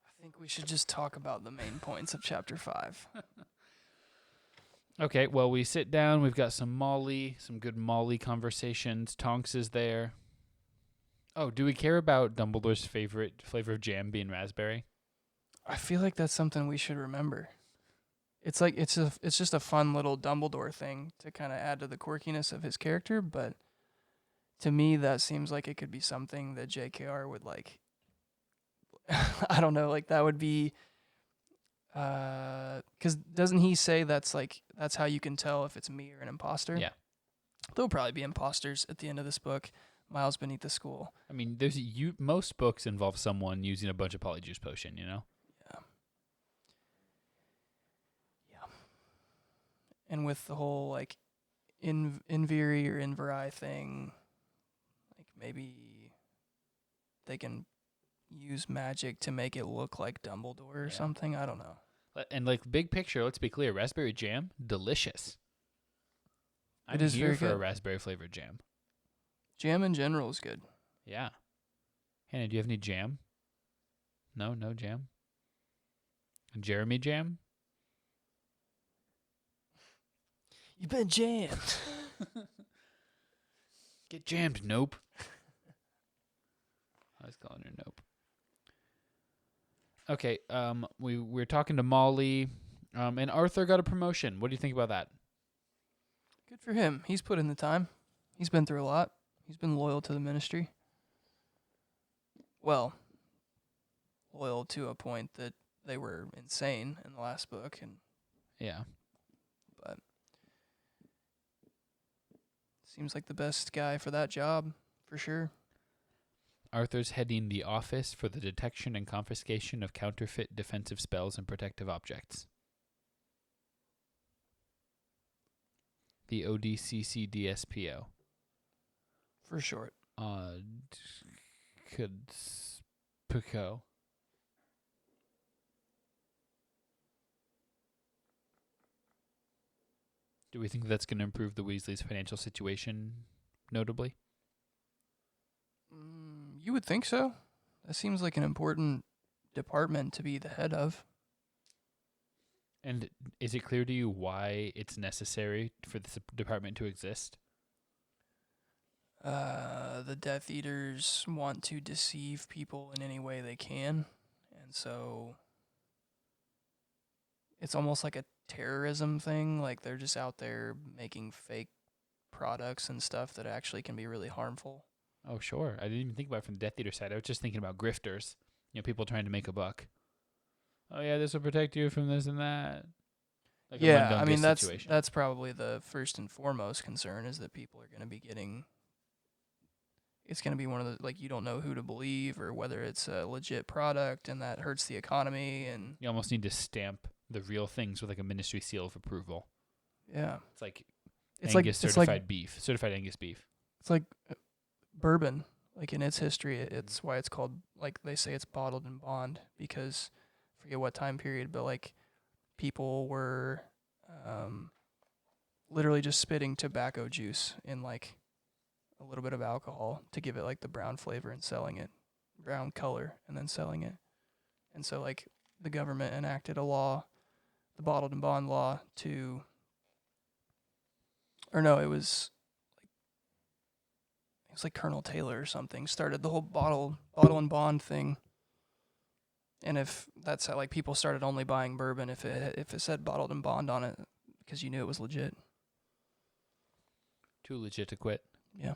I think we should just talk about the main points of chapter 5.
Okay, well, we sit down. We've got some good Molly conversations. Tonks is there. Oh, do we care about Dumbledore's favorite flavor of jam being raspberry?
I feel like that's something we should remember. It's like it's just a fun little Dumbledore thing to kind of add to the quirkiness of his character, but to me that seems like it could be something that JKR would like. I don't know, like that would be cuz doesn't he say that's how you can tell if it's me or an imposter?
Yeah.
There'll probably be imposters at the end of this book. Miles beneath the school.
I mean, most books involve someone using a bunch of polyjuice potion, you know?
Yeah. And with the whole like Inviri or Inveri thing, like maybe they can use magic to make it look like Dumbledore or something. I don't know.
And like big picture, let's be clear, raspberry jam, delicious.
It is
I'm here
very
for a
good.
raspberry flavored jam.
Jam in general is good.
Yeah. Hannah, do you have any jam? No jam? Jeremy jam?
You've been jammed.
Get jammed, nope. I was calling her nope. Okay, we're talking to Molly, and Arthur got a promotion. What do you think about that?
Good for him. He's put in the time. He's been through a lot. He's been loyal to the ministry. Well, loyal to a point that they were insane in the last book, and
Yeah.
but seems like the best guy for that job, for sure.
Arthur's heading the Office for the Detection and Confiscation of Counterfeit Defensive Spells and Protective Objects. The ODCCDSPO.
For short.
Pico. Do we think that's going to improve the Weasleys' financial situation, notably?
You would think so. That seems like an important department to be the head of.
And is it clear to you why it's necessary for this department to exist?
The Death Eaters want to deceive people in any way they can, and so it's almost like a terrorism thing. Like they're just out there making fake products and stuff that actually can be really harmful.
Oh, sure. I didn't even think about it from the Death Eater side. I was just thinking about grifters. People trying to make a buck. Oh, yeah, this will protect you from this and that. Like a
Yeah,
run,
I
don't
mean
get situation.
that's probably the first and foremost concern is that people are going to be getting. It's going to be one of the like you don't know who to believe or whether it's a legit product, and that hurts the economy. And
You almost need to stamp the real things with like a ministry seal of approval.
yeah,
It's like
it's
Angus
like
certified beef, certified Angus beef.
it's like bourbon. Like in its history, it's why it's called like they say it's bottled in bond because I forget what time period, but like people were literally just spitting tobacco juice in like a little bit of alcohol to give it like the brown flavor and selling it, brown color, and then selling it. And so like the government enacted a law, the bottled and bond law or no, it was like Colonel Taylor or something started the whole bottle and bond thing. And if that's how like people started only buying bourbon if it said bottled and bond on it because you knew it was legit.
Too legit to quit.
Yeah.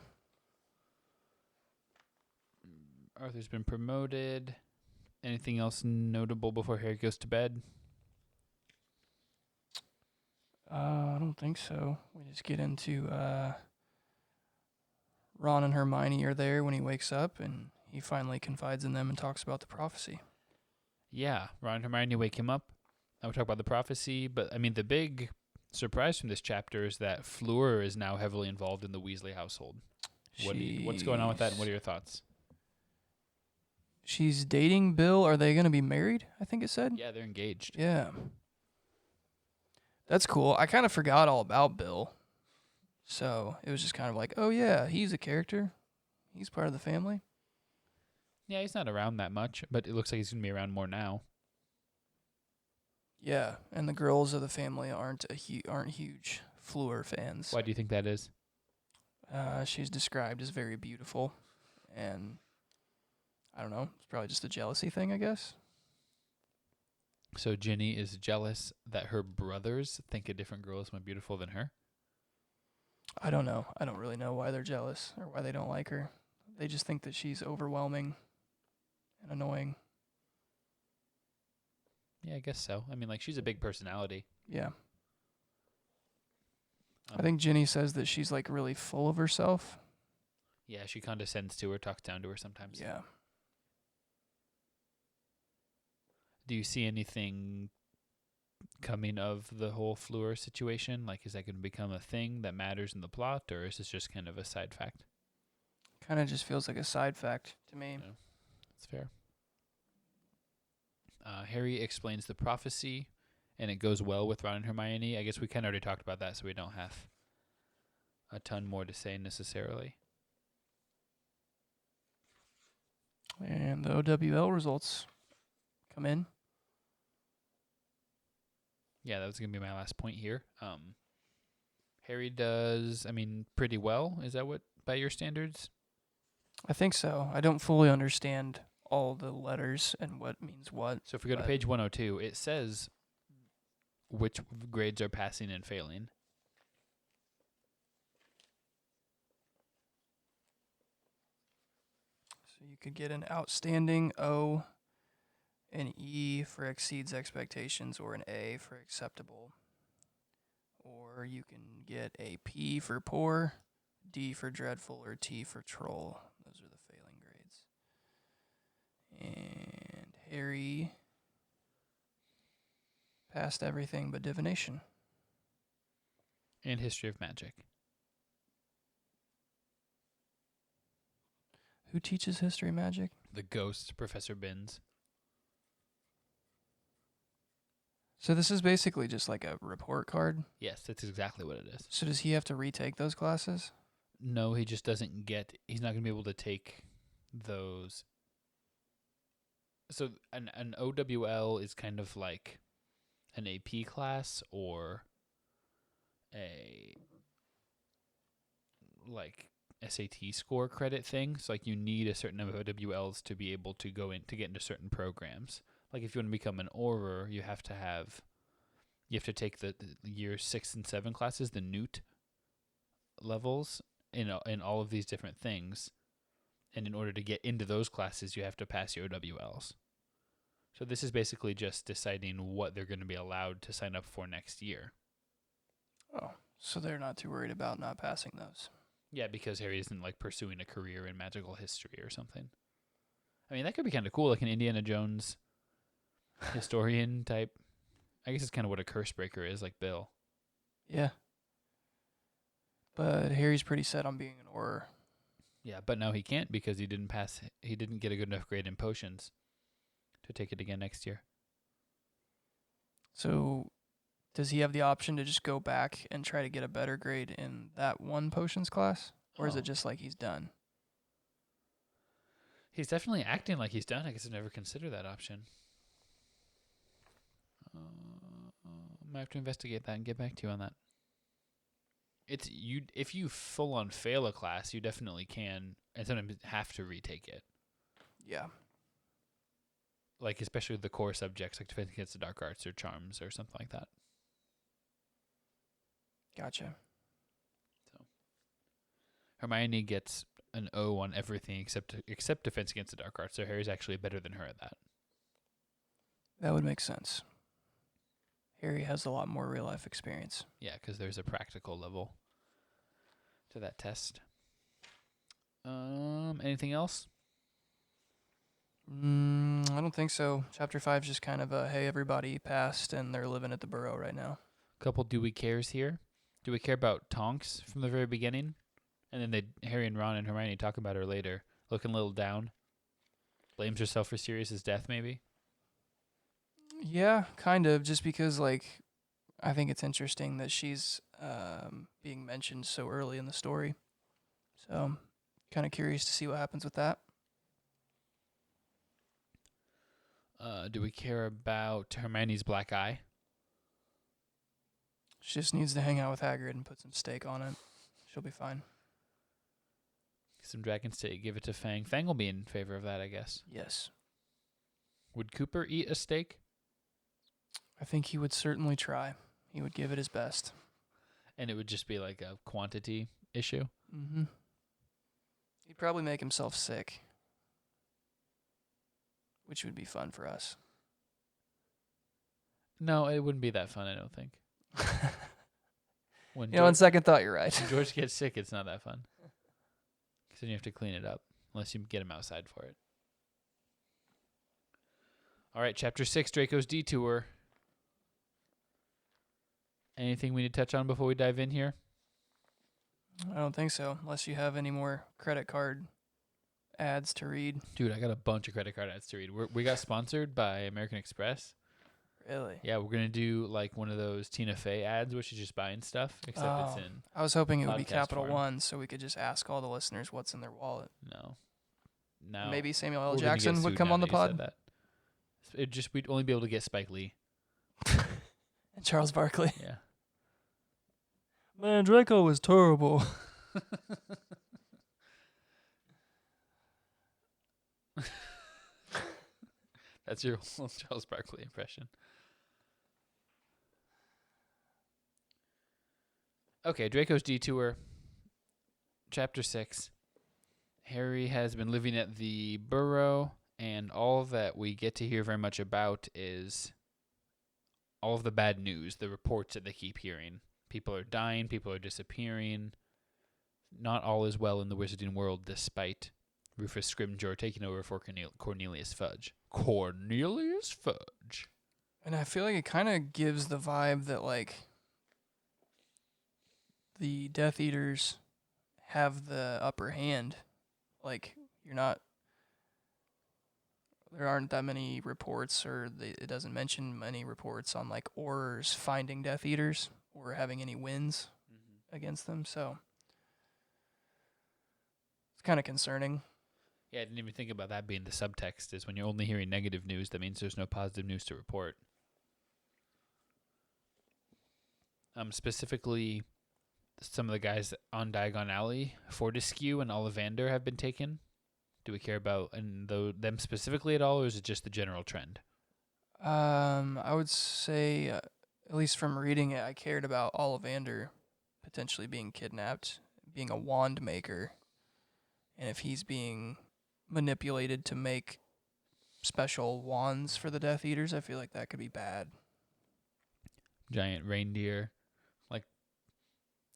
Arthur's been promoted. Anything else notable before Harry goes to bed?
I don't think so. We just get into Ron and Hermione are there when he wakes up, and he finally confides in them and talks about the prophecy.
Yeah, Ron and Hermione wake him up. I will talk about the prophecy, but I mean the big surprise from this chapter is that Fleur is now heavily involved in the Weasley household. What's going on with that, and what are your thoughts?
She's dating Bill. Are they going to be married? I think it said.
Yeah, they're engaged.
Yeah. That's cool. I kind of forgot all about Bill. So it was just kind of like, oh, yeah, he's a character. He's part of the family.
Yeah, he's not around that much, but it looks like he's going to be around more now.
Yeah, and the girls of the family aren't huge Fleur fans.
Why do you think that is?
She's described as very beautiful, and I don't know. It's probably just a jealousy thing, I guess.
So Ginny is jealous that her brothers think a different girl is more beautiful than her?
I don't know. I don't really know why they're jealous or why they don't like her. They just think that she's overwhelming and annoying.
Yeah, I guess so. I mean, like, she's a big personality.
Yeah. I think Ginny says that she's like really full of herself.
Yeah, she condescends to her, talks down to her sometimes.
Yeah.
Do you see anything coming of the whole Fleur situation? Like, is that going to become a thing that matters in the plot, or is this just kind of a side fact?
Kind of just feels like a side fact to me.
Yeah, that's fair. Harry explains the prophecy, and it goes well with Ron and Hermione. I guess we kind of already talked about that, so we don't have a ton more to say necessarily.
And the OWL results come in.
Yeah, that was going to be my last point here. Harry does, pretty well. Is that what, by your standards?
I think so. I don't fully understand all the letters and what means what.
So if we go to page 102, it says which grades are passing and failing.
So you could get an outstanding O, an E for exceeds expectations, or an A for acceptable. Or you can get a P for poor, D for dreadful, or T for troll. Those are the failing grades. And Harry passed everything but divination.
And history of magic.
Who teaches history of magic?
The ghost, Professor Binns.
So this is basically just like a report card.
Yes, that's exactly what it is.
So does he have to retake those classes?
No, he just doesn't get, he's not going to be able to take those. So an OWL is kind of like an AP class or a like SAT score credit thing. So like you need a certain number of OWLs to be able to go in to get into certain programs. Like if you want to become an Auror, you have to have, You have to take the year 6 and 7 classes, the Newt levels, in all of these different things. And in order to get into those classes, you have to pass your OWLs. So this is basically just deciding what they're going to be allowed to sign up for next year.
Oh, so they're not too worried about not passing those.
Yeah, because Harry isn't like pursuing a career in magical history or something. I mean, that could be kind of cool, like an Indiana Jones historian type. I guess it's kind of what a curse breaker is, like Bill.
Yeah. But Harry's pretty set on being an Auror.
Yeah, but now he can't because he didn't pass. He didn't get a good enough grade in potions to take it again next year.
So does he have the option to just go back and try to get a better grade in that one potions class? Or is
Oh.
it just like he's done?
He's definitely acting like he's done. I guess I've never considered that option. I might have to investigate that and get back to you on that. It's you. If you full on fail a class, you definitely can, and sometimes have to retake it.
Yeah.
Like especially the core subjects, like defense against the dark arts or charms or something like that.
Gotcha.
So Hermione gets an O on everything except defense against the dark arts. So Harry's actually better than her at that.
That would make sense. Harry has a lot more real life experience.
Yeah, because there's a practical level to that test. Anything else?
I don't think so. Chapter 5 is just kind of a, hey, everybody passed and they're living at the Burrow right now.
Couple do we cares here. Do we care about Tonks from the very beginning? And then Harry and Ron and Hermione talk about her later, looking a little down. Blames herself for Sirius's death, maybe?
Yeah, kind of, just because, like, I think it's interesting that she's being mentioned so early in the story. So I'm kind of curious to see what happens with that.
Do we care about Hermione's black eye?
She just needs to hang out with Hagrid and put some steak on it. She'll be fine.
Some dragon steak, give it to Fang. Fang will be in favor of that, I guess.
Yes.
Would Cooper eat a steak?
I think he would certainly try. He would give it his best.
And it would just be like a quantity issue?
Mm-hmm. He'd probably make himself sick, which would be fun for us.
No, it wouldn't be that fun, I don't think. When
On second thought, you're right.
when George gets sick, it's not that fun. Because then you have to clean it up, unless you get him outside for it. All right, Chapter 6, Draco's Detour. Anything we need to touch on before we dive in here?
I don't think so, unless you have any more credit card ads to read.
Dude, I got a bunch of credit card ads to read. We got sponsored by American Express.
Really?
Yeah, we're going to do like one of those Tina Fey ads where she's just buying stuff, except it's in...
I was hoping it would be
podcast
Capital
form.
One, so we could just ask all the listeners what's in their wallet.
No.
Maybe Samuel L.
We're gonna get
Jackson would
sued
come
now
on the
that you said
pod.
that. We'd only be able to get Spike Lee.
And Charles Barkley.
Yeah.
Man, Draco was terrible.
That's your whole Charles Barkley impression. Okay, Draco's Detour. Chapter 6. Harry has been living at the Burrow, and all that we get to hear very much about is all of the bad news, the reports that they keep hearing. People are dying, people are disappearing. Not all is well in the wizarding world, despite Rufus Scrimgeour taking over for Cornelius Fudge. Cornelius Fudge.
And I feel like it kind of gives the vibe that, like, the Death Eaters have the upper hand. Like, there aren't that many reports, or it doesn't mention many reports on, like, Aurors finding Death Eaters or having any wins against them, so it's kind of concerning.
Yeah, I didn't even think about that being the subtext, is when you're only hearing negative news, that means there's no positive news to report. Specifically, some of the guys on Diagon Alley, Fortescue and Ollivander, have been taken. Do we care about them specifically at all, or is it just the general trend?
I would say at least from reading it, I cared about Ollivander potentially being kidnapped, being a wand maker, and if he's being manipulated to make special wands for the Death Eaters, I feel like that could be bad.
Giant reindeer, like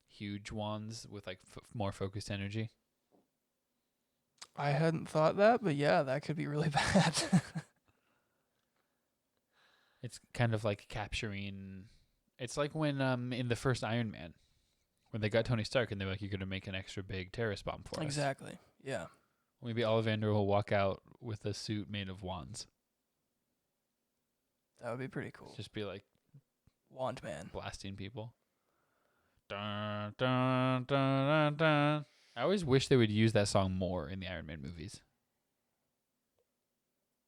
huge wands with like more focused energy.
I hadn't thought that, but yeah, that could be really bad.
It's kind of like capturing. It's like when in the first Iron Man, when they got Tony Stark and they were like, "You're gonna make an extra big terrorist bomb for us."
Exactly. Yeah.
Maybe Ollivander will walk out with a suit made of wands.
That would be pretty cool.
Just be like
Wand Man.
blasting people. Dun, dun, dun, dun, dun. I always wish they would use that song more in the Iron Man movies.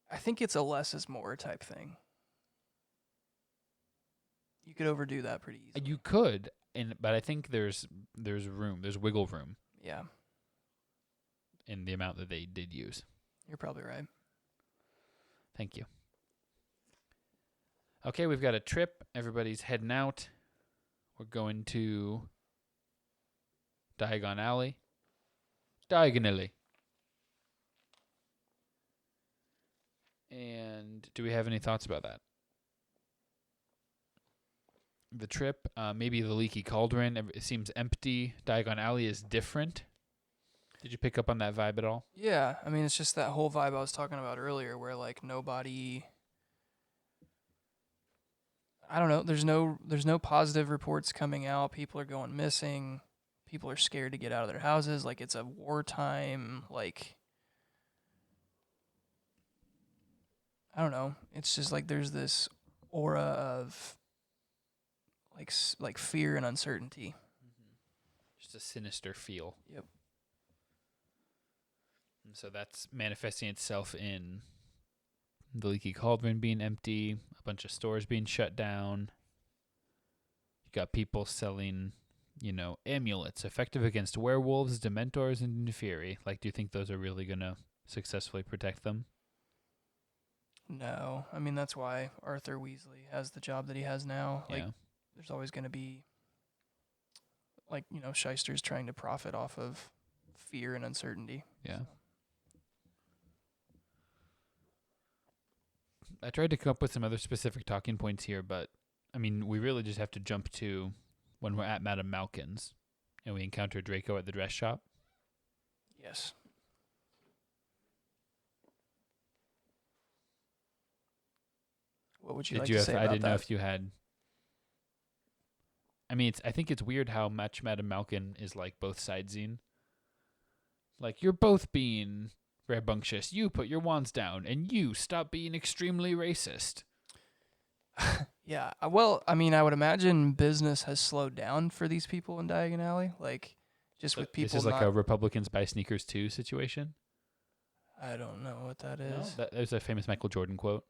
I think it's a less is more type thing. You could overdo that pretty easily.
You could, but I think there's room, there's wiggle room
Yeah,
in the amount that they did use.
you're probably right.
Thank you. Okay, we've got a trip. Everybody's heading out. We're going to Diagon Alley. Diagonally. And do we have any thoughts about that? The trip, maybe the leaky cauldron. It seems empty. Diagon Alley is different. Did you pick up on that vibe at all?
Yeah, I mean, it's just that whole vibe I was talking about earlier where, like, nobody... I don't know. There's no positive reports coming out. People are going missing. People are scared to get out of their houses. Like, it's a wartime, like... I don't know. It's just like there's this aura of like fear and uncertainty.
Just a sinister feel.
Yep.
And so that's manifesting itself in the leaky cauldron being empty, a bunch of stores being shut down. You got people selling, amulets effective against werewolves, dementors, and Neferi. Like, do you think those are really going to successfully protect them?
No. I mean, that's why Arthur Weasley has the job that he has now. Like,
Yeah.
there's always going to be, like, shysters trying to profit off of fear and uncertainty.
Yeah. I tried to come up with some other specific talking points here, but, I mean, we really just have to jump to when we're at Madame Malkin's and we encounter Draco at the dress shop.
Yes. What would you like to say about
I didn't know
that?
if you had... I mean, I think it's weird how much Madame Malkin is like both sidesing. Like, you're both being rambunctious. You put your wands down, and you stop being extremely racist.
Yeah. Well, I mean, I would imagine business has slowed down for these people in Diagon Alley. Like, just
So
with people
this is like
not...
a Republicans buy sneakers too situation.
I don't know what that
No?
is.
There's a famous Michael Jordan quote.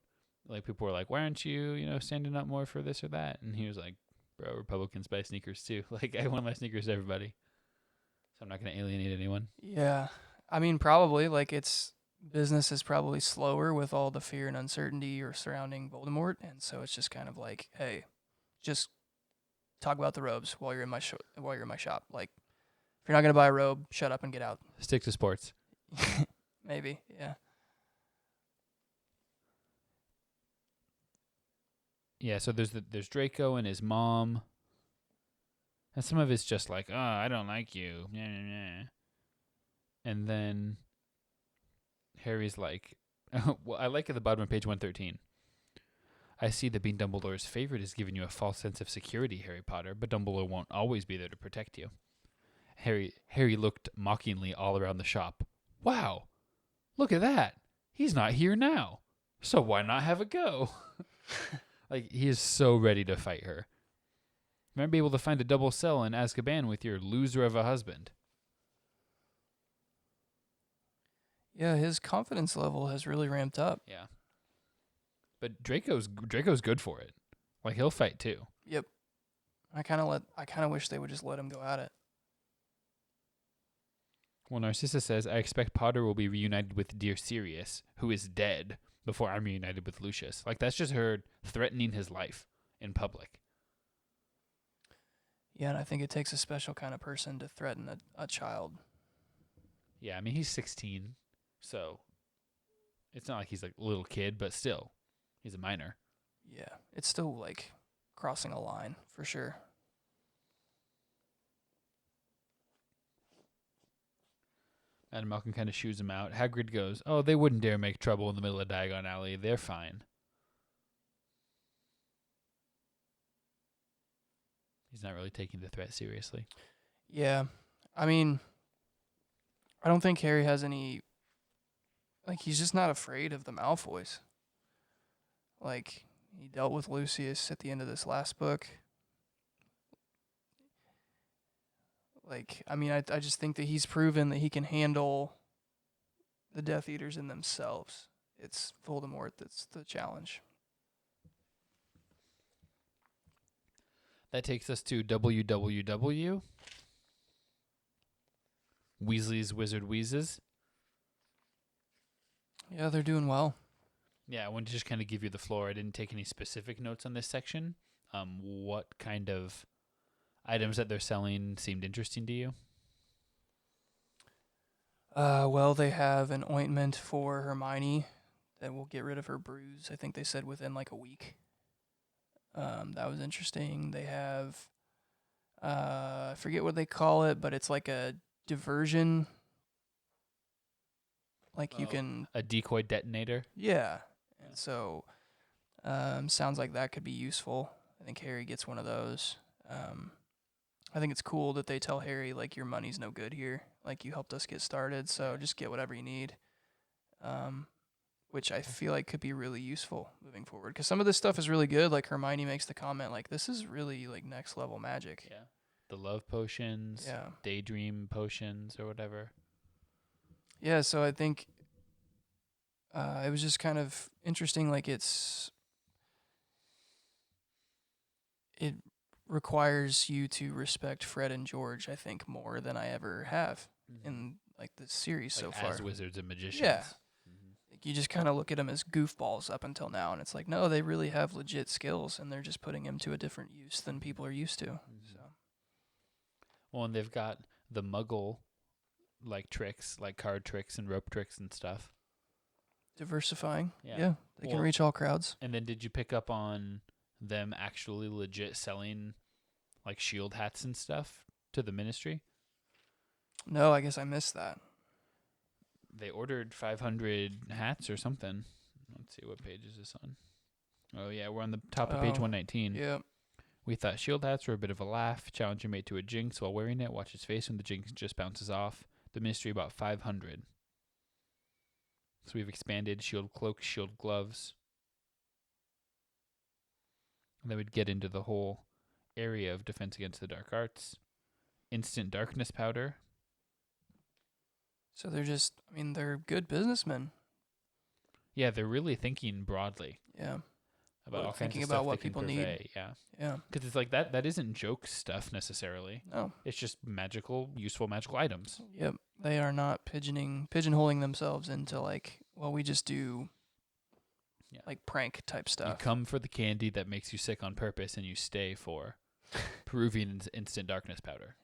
Like, people were like, why aren't you, standing up more for this or that? And he was like, bro, Republicans buy sneakers too. Like, I want my sneakers to everybody. So I'm not going to alienate anyone.
Yeah. I mean, probably. Like, business is probably slower with all the fear and uncertainty surrounding Voldemort. And so it's just kind of like, hey, just talk about the robes while you're in my shop. Like, if you're not going to buy a robe, shut up and get out.
Stick to sports.
Maybe. Yeah.
Yeah, so there's Draco and his mom. And some of it's just like, oh, I don't like you. Nah, nah, nah. And then Harry's like, well, I like at the bottom of page 113. I see that being Dumbledore's favorite has given you a false sense of security, Harry Potter, but Dumbledore won't always be there to protect you. Harry looked mockingly all around the shop. Wow, look at that. He's not here now. So why not have a go? Like, he is so ready to fight her. You might be able to find a double cell in Azkaban with your loser of a husband.
Yeah, his confidence level has really ramped up.
Yeah. But Draco's good for it. Like, he'll fight too.
Yep. I kind of wish they would just let him go at it.
Well, Narcissa says, I expect Potter will be reunited with dear Sirius, who is dead, before I'm reunited with Lucius. Like, that's just her threatening his life in public.
Yeah, and I think it takes a special kind of person to threaten a child.
Yeah, I mean, he's 16, so it's not like he's like a little kid, but still, he's a minor.
Yeah, it's still like crossing a line for sure.
Madam Malcolm kind of shoos him out. Hagrid goes, "Oh, they wouldn't dare make trouble in the middle of Diagon Alley. They're fine." He's not really taking the threat seriously.
Yeah, I mean, I don't think Harry has any. Like, he's just not afraid of the Malfoys. Like, he dealt with Lucius at the end of this last book. Like, I mean, I just think that he's proven that he can handle the Death Eaters in themselves. It's Voldemort that's the challenge.
That takes us to WWW. Weasley's Wizard Wheezes.
Yeah, they're doing well.
Yeah, I wanted to just kind of give you the floor. I didn't take any specific notes on this section. What kind of items that they're selling seemed interesting to you?
Well, they have an ointment for Hermione that will get rid of her bruise. I think they said within like a week. That was interesting. They have, I forget what they call it, but it's like a diversion. Like you
Oh,
can,
a decoy detonator.
yeah. And so, sounds like that could be useful. I think Harry gets one of those. I think it's cool that they tell Harry, like, your money's no good here. Like, you helped us get started, so just get whatever you need. Which I feel like could be really useful moving forward. Because some of this stuff is really good. Like, Hermione makes the comment, like, this is really, like, next level magic.
Yeah. The love potions.
Yeah.
Daydream potions or whatever.
Yeah, so I think it was just kind of interesting. Like, it requires you to respect Fred and George, I think, more than I ever have in like this series so far.
As wizards and magicians.
Yeah. Like, you just kind of look at them as goofballs up until now, and it's like, no, they really have legit skills, and they're just putting them to a different use than people are used to. So,
Well, and they've got the Muggle like tricks, like card tricks and rope tricks and stuff.
diversifying.
Yeah.
Yeah, they can
Well-
reach all crowds.
And then did you pick up on them actually legit selling like shield hats and stuff to the ministry?
No, I guess I missed that.
They ordered 500 hats or something. Let's see, what page is this on? Oh yeah, we're on the top of page
Oh,
119.
Yeah.
We thought shield hats were a bit of a laugh. Challenge your mate to a jinx while wearing it. Watch his face when the jinx just bounces off. The ministry about 500. So we've expanded shield cloaks, shield gloves. And then we'd get into the whole area of defense against the dark arts. Instant darkness powder.
So they're just, I mean, they're good businessmen.
Yeah, they're really thinking broadly
Yeah.
about
Well,
all kinds
thinking
of
about
stuff
what
they can
people need.
purvey. Yeah,
Yeah.
because it's like that isn't joke stuff necessarily.
No.
It's just magical, useful magical items.
Yep. They are not pigeonholing themselves into like, well, we just do
Yeah.
like prank type
You
stuff.
come for the candy that makes you sick on purpose, and you stay for Peruvian instant darkness powder.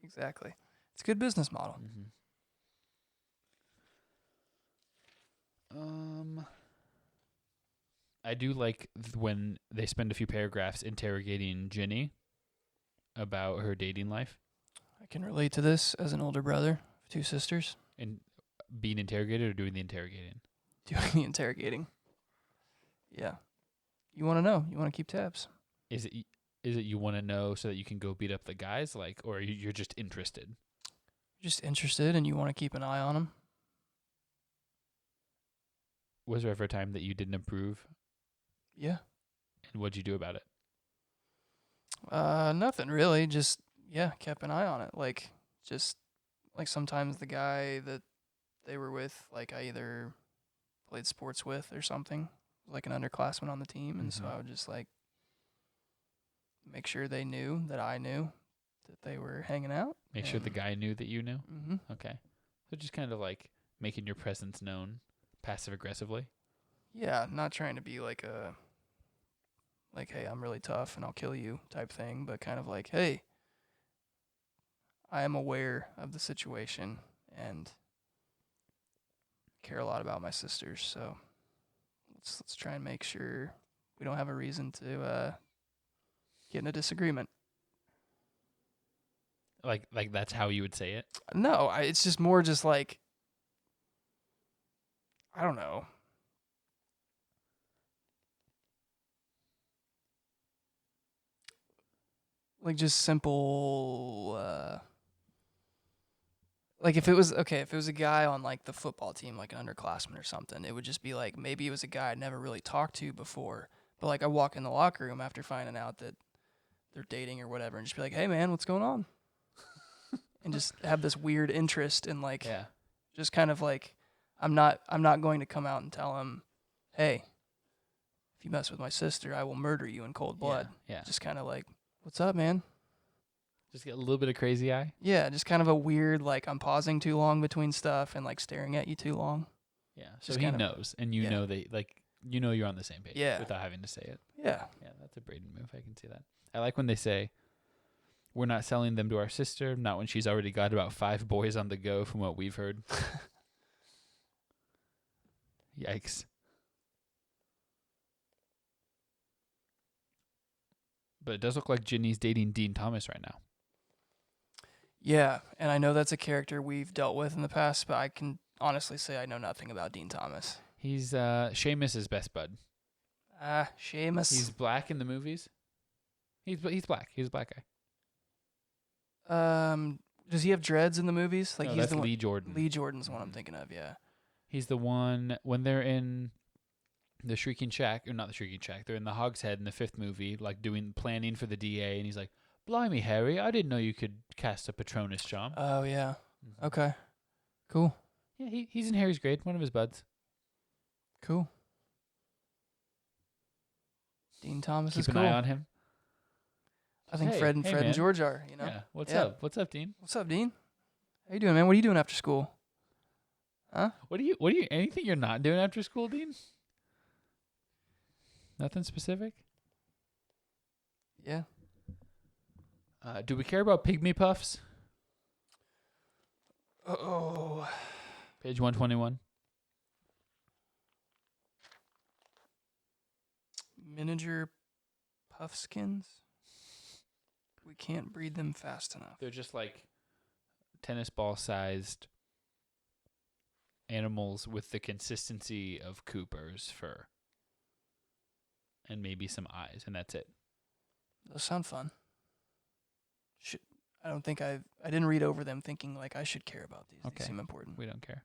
Exactly. It's a good business model.
Mm-hmm. I do like when they spend a few paragraphs interrogating Ginny about her dating life
I can relate to this as an older brother of two sisters
and being interrogated or doing the interrogating.
doing the interrogating. Yeah. You want to know. You want to keep tabs.
Is it you want to know so that you can go beat up the guys, like, or you're just interested?
Just interested and you want to keep an eye on them.
Was there ever a time that you didn't approve,
Yeah.
and what'd you do about it?
Nothing really. Just, yeah, kept an eye on it. Like, just, like sometimes the guy that they were with, like I either played sports with or something, like an underclassman on the team. And so
Mhm.
I would just like make sure they knew that I knew that they were hanging out.
Make sure the
and-
guy knew that you knew.
Mhm.
Okay, so just kind of like making your presence known, passive aggressively.
Yeah, not trying to be like a, like, hey, I'm really tough and I'll kill you type thing, but kind of like, hey, I am aware of the situation and care a lot about my sisters. So let's try and make sure we don't have a reason to get in a disagreement.
Like that's how you would say it?
No, it's just more just like, I don't know. Like just simple, like if it was a guy on like the football team, like an underclassman or something, it would just be like, maybe it was a guy I'd never really talked to before. But like I walk in the locker room after finding out that they're dating or whatever and just be like, hey man, what's going on? And just have this weird interest in like,
Yeah.
just kind of like, I'm not going to come out and tell him, hey, if you mess with my sister, I will murder you in cold blood.
Yeah.
Just kind of like, what's up, man?
Just get a little bit of crazy eye.
Yeah, just kind of a weird, like, I'm pausing too long between stuff and like staring at you too long.
Yeah. So
Just
he
kind of-
knows, and you
yeah.
know they like you're on the same page.
Yeah.
Without having to say it.
Yeah.
Yeah, that's a Braden move. I can see that. I like when they say, we're not selling them to our sister, not when she's already got about 5 boys on the go from what we've heard. Yikes. But it does look like Ginny's dating Dean Thomas right now.
Yeah, and I know that's a character we've dealt with in the past, but I can honestly say I know nothing about Dean Thomas.
He's Seamus's best bud.
Seamus.
He's black in the movies. He's black. He's a black guy.
Does he have dreads in the movies? Like
No,
he's
that's
the
Lee Jordan.
Lee Jordan's the one I'm thinking of. Yeah.
He's the one when they're in the Shrieking Shack, or not the Shrieking Shack. They're in the Hogshead in the 5th movie, like planning for the DA, and he's like, "Blimey, Harry, I didn't know you could cast a Patronus charm."
Oh yeah.
Mhm.
Okay. Cool.
Yeah, he's in Harry's grade, one of his buds.
Cool. Dean Thomas
Keep
is
an
cool.
eye on him.
I think
Hey,
Fred and
man.
George are. You know.
Yeah. What's
Yeah.
up? What's up, Dean?
What's up, Dean? How you doing, man? What are you doing after school? Huh?
What do you anything you're not doing after school, Dean? Nothing specific?
Yeah.
Do we care about pygmy puffs?
Oh.
Page 121.
Miniature puffskins. We can't breed them fast enough.
They're just like tennis ball sized animals with the consistency of Cooper's fur. And maybe some eyes, and that's it.
Those sound fun. I don't think I didn't read over them thinking like I should care about these.
Okay.
They seem important.
We don't care.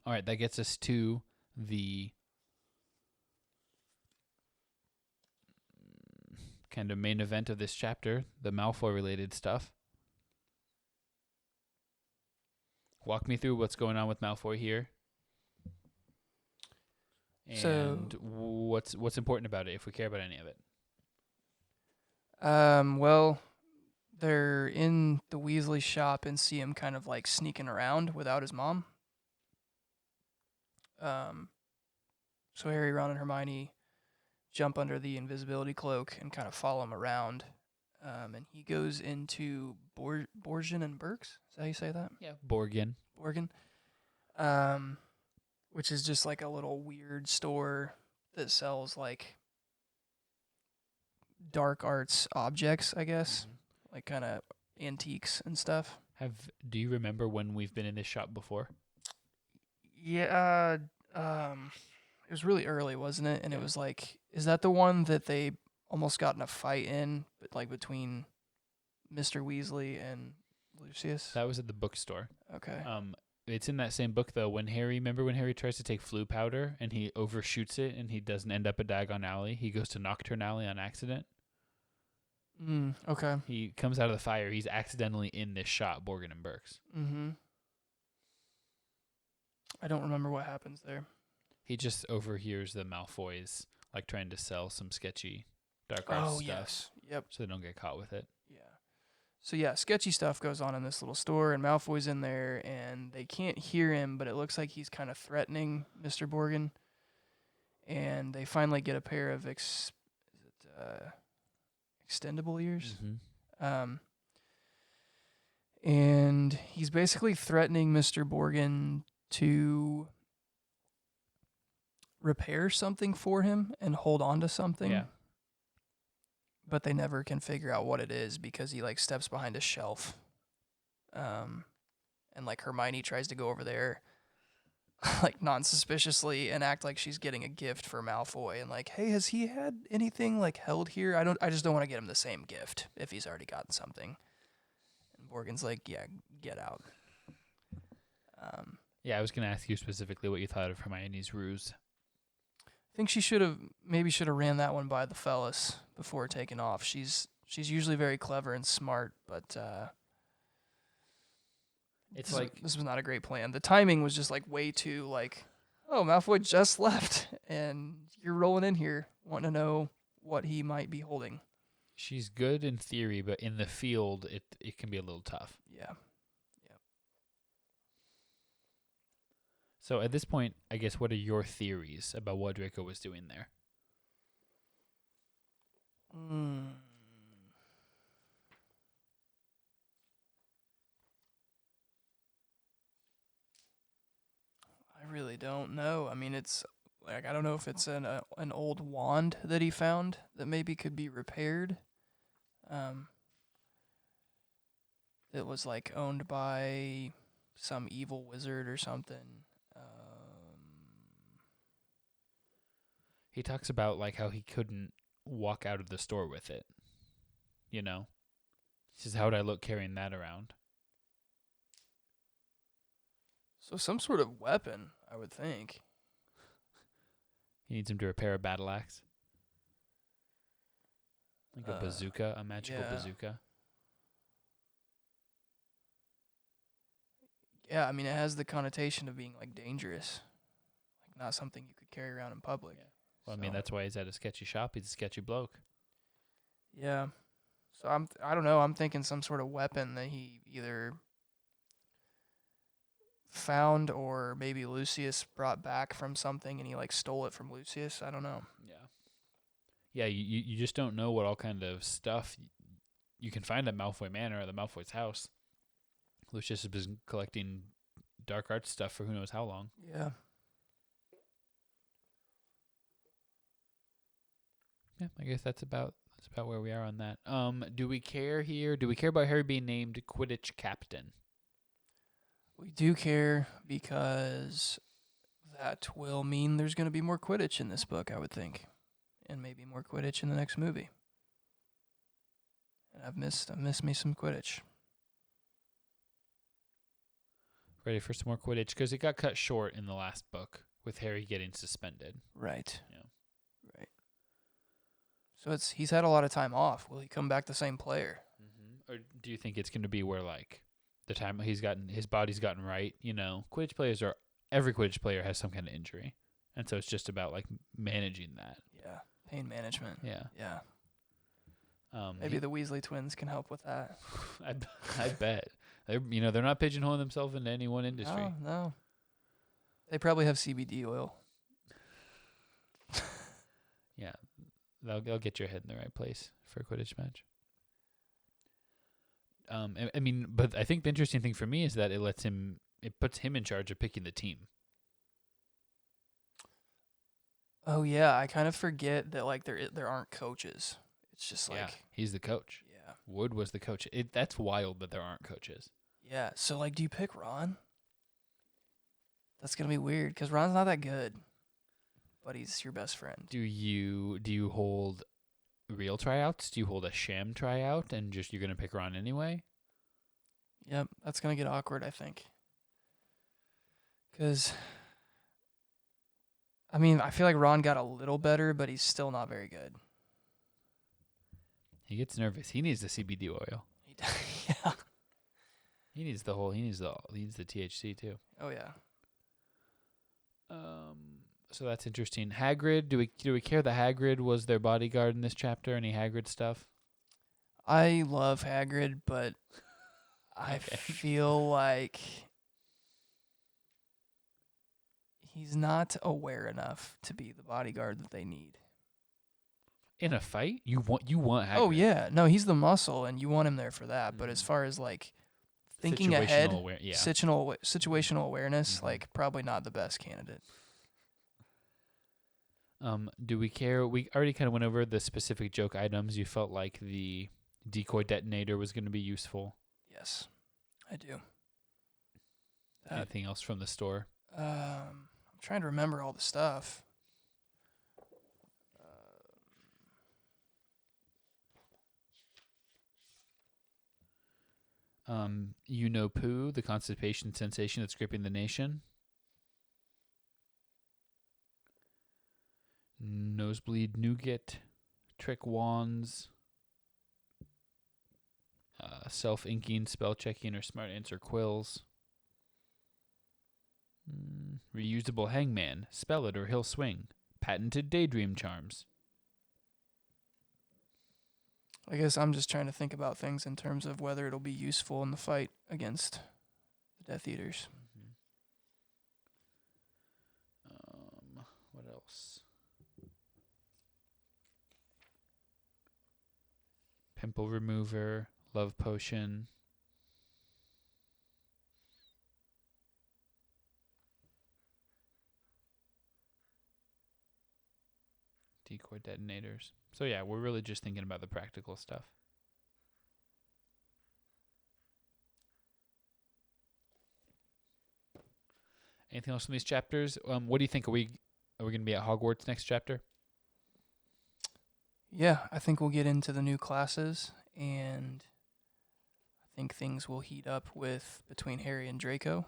All right, that gets us to the kind of main event of this chapter, the Malfoy-related stuff. Walk me through what's going on with Malfoy here. And
So-
what's important about it, if we care about any of it.
Well, they're in the Weasley shop and see him kind of like sneaking around without his mom. So Harry, Ron, and Hermione jump under the invisibility cloak and kind of follow him around. And he goes into Borgin and Burke's. Is that how you say that?
Yeah, Borgin.
Borgin. Which is just like a little weird store that sells like dark arts objects, I guess. Like kind of antiques and stuff.
Do you remember when we've been in this shop before?
Yeah, it was really early, wasn't it? And
Yeah.
it was like, is that the one that they almost got in a fight in, but like between Mr. Weasley and Lucius?
That was at the bookstore.
Okay.
It's in that same book though. Remember when Harry tries to take flu powder and he overshoots it and he doesn't end up at Diagon Alley? He goes to Nocturne Alley on accident.
Okay.
He comes out of the fire. He's accidentally in this shop, Borgin and Burke's.
I don't remember what happens there.
He just overhears the Malfoys like trying to sell some sketchy dark arts
Oh,
stuff,
yes. Yep.
so they don't get caught with it.
Yeah. So yeah, sketchy stuff goes on in this little store, and Malfoy's in there, and they can't hear him, but it looks like he's kind of threatening Mr. Borgin. And they finally get a pair of extendable ears.
Mm-hmm.
And he's basically threatening Mr. Borgin to repair something for him and hold on to something.
Yeah.
But they never can figure out what it is because he like steps behind a shelf. And like Hermione tries to go over there like non-suspiciously and act like she's getting a gift for Malfoy and like, hey, has he had anything like held here? I just don't want to get him the same gift if he's already gotten something. And Borgin's like, yeah, get out.
Yeah, I was going to ask you specifically what you thought of Hermione's ruse.
I think she maybe should have ran that one by the fellas before taking off. She's usually very clever and smart, but
It's
this
like
was not a great plan. The timing was just like way too like, oh, Malfoy just left and you're rolling in here wanting to know what he might be holding.
she's good in theory, but in the field, it can be a little tough.
Yeah.
So at this point, I guess, what are your theories about what Draco was doing there?
I really don't know. I mean, it's like I don't know if it's an old wand that he found that maybe could be repaired. It was like owned by some evil wizard or something.
He talks about like how he couldn't walk out of the store with it. You know? He says, how would I look carrying that around?
So some sort of weapon, I would think.
He needs him to repair a battle axe. Like a bazooka, a magical
yeah.
bazooka.
Yeah, I mean, it has the connotation of being like dangerous, like not something you could carry around in public.
Yeah. Well, I mean, that's why he's at a sketchy shop. He's a sketchy bloke.
Yeah. So I don't know. I'm thinking some sort of weapon that he either found or maybe Lucius brought back from something and he like stole it from Lucius. I don't know.
Yeah. Yeah, you just don't know what all kind of stuff you can find at Malfoy Manor or the Malfoy's house. Lucius has been collecting dark arts stuff for who knows how long.
Yeah.
Yeah, I guess that's about where we are on that. Do we care here? Do we care about Harry being named Quidditch captain?
We do care because that will mean there's going to be more Quidditch in this book, I would think. And maybe more Quidditch in the next movie. And I've missed me some Quidditch.
Ready for some more Quidditch? Because it got cut short in the last book with Harry getting suspended.
Right.
Yeah.
Right. So he's had a lot of time off. Will he come back the same player?
Mm-hmm. Or do you think it's going to be where, like, the time his body's gotten right, you know, every Quidditch player has some kind of injury. And so it's just about, like, managing that.
Yeah. Pain management.
Yeah.
Yeah. Maybe the Weasley twins can help with that.
I bet. They're not pigeonholing themselves into any one industry.
No. They probably have CBD oil.
Yeah. They'll get your head in the right place for a Quidditch match. I mean, but I think the interesting thing for me is that it puts him in charge of picking the team.
Oh yeah, I kind of forget that like there aren't coaches. It's just like
he's the coach.
Yeah.
Wood was the coach. That's wild that there aren't coaches.
Yeah. So like, do you pick Ron? That's gonna be weird because Ron's not that good, but he's your best friend.
Do you hold real tryouts? Do you hold a sham tryout and just you're gonna pick Ron anyway?
Yep, that's gonna get awkward, I think. Because I mean, I feel like Ron got a little better, but he's still not very good.
He gets nervous. He needs the CBD oil.
Yeah.
He needs the THC too.
Oh yeah.
So that's interesting. Hagrid, do we care that Hagrid was their bodyguard in this chapter? Any Hagrid stuff?
I love Hagrid, but I feel like he's not aware enough to be the bodyguard that they need.
In a fight, you want Hagrid.
Oh yeah, no, he's the muscle, and you want him there for that. But as far as like thinking ahead,
Yeah.
situational awareness,
Mhm.
like probably not the best candidate.
Do we care? We already kind of went over the specific joke items. You felt like the decoy detonator was going to be useful.
Yes, I do.
Anything else from the store?
I'm trying to remember all the stuff.
You know poo, the constipation sensation that's gripping the nation. Nosebleed nougat, trick wands, self-inking, spell checking, or smart answer quills. Reusable hangman, spell it or he'll swing. Patented daydream charms.
I guess I'm just trying to think about things in terms of whether it'll be useful in the fight against the Death Eaters.
What else? Pimple remover, love potion. Decoy detonators. So yeah, we're really just thinking about the practical stuff. Anything else from these chapters? What do you think? Are we going to be at Hogwarts next chapter?
Yeah, I think we'll get into the new classes, and I think things will heat up with between Harry and Draco.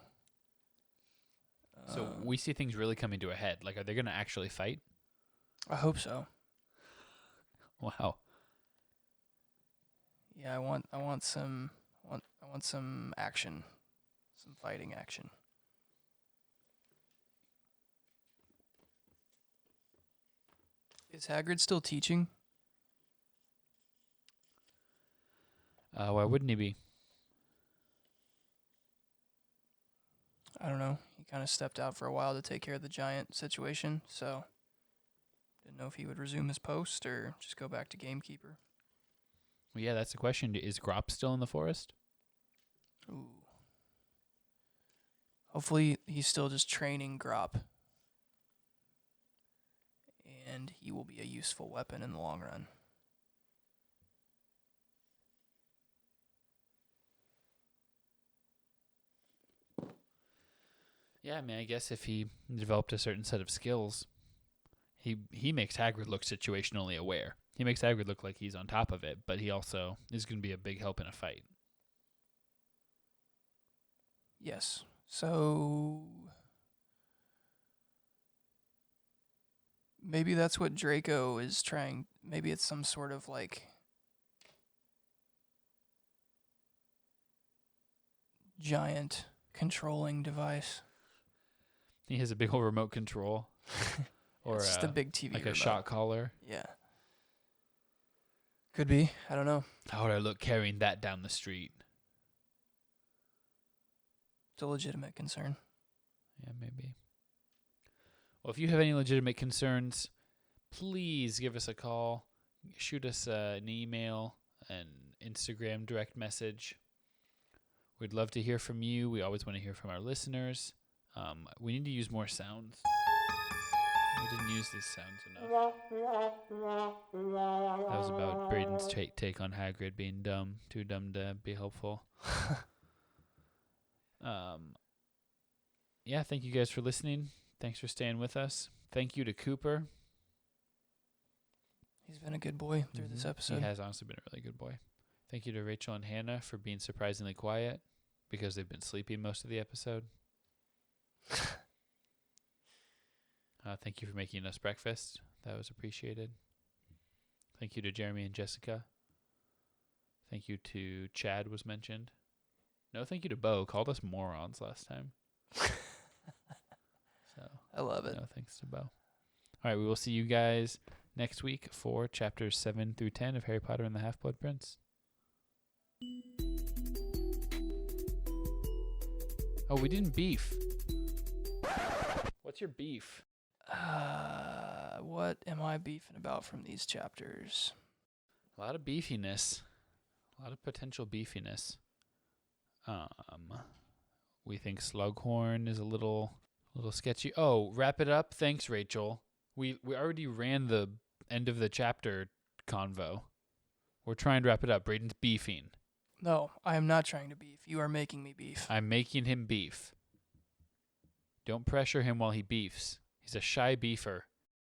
So we see things really coming to a head. Like, are they going to actually fight?
I hope so.
Wow.
Yeah, I want some action, some fighting action. Is Hagrid still teaching?
Why wouldn't he be?
I don't know. He kind of stepped out for a while to take care of the giant situation, so didn't know if he would resume his post or just go back to gamekeeper.
Well, yeah, that's the question. Is Grop still in the forest?
Ooh. Hopefully he's still just training Grop. And he will be a useful weapon in the long run.
Yeah, I mean, I guess if he developed a certain set of skills, he makes Hagrid look situationally aware. He makes Hagrid look like he's on top of it, but he also is going to be a big help in a fight.
Yes. So maybe that's what Draco is trying. Maybe it's some sort of like giant controlling device.
He has a big old remote control. Or
it's just a big TV
like
remote.
a shot collar.
Yeah. Could be. I don't know.
How would I look carrying that down the street?
It's a legitimate concern.
Yeah, maybe. Well, if you have any legitimate concerns, please give us a call. Shoot us an email, an Instagram direct message. We'd love to hear from you. We always want to hear from our listeners. We need to use more sounds. We didn't use these sounds enough. That was about Braden's take on Hagrid being dumb. Too dumb to be helpful. Yeah, thank you guys for listening. Thanks for staying with us. Thank you to Cooper.
He's been a good boy through this episode.
He has honestly been a really good boy. Thank you to Rachel and Hannah for being surprisingly quiet because they've been sleeping most of the episode. Thank you for making us breakfast. That was appreciated. Thank you to Jeremy and Jessica. Thank you to Chad was mentioned. No, thank you to Bo. Called us morons last time. So
I love it.
no thanks to Bo. All right, we will see you guys next week for chapters 7 through 10 of Harry Potter and the Half-Blood Prince. Oh, we didn't beef. What's your beef?
What am I beefing about from these chapters?
A lot of beefiness. A lot of potential beefiness. We think Slughorn is a little sketchy. Oh, wrap it up. Thanks, Rachel. We already ran the end of the chapter convo. We're trying to wrap it up. Braden's beefing.
No, I am not trying to beef. You are making me beef.
I'm making him beef. Don't pressure him while he beefs. He's a shy beefer.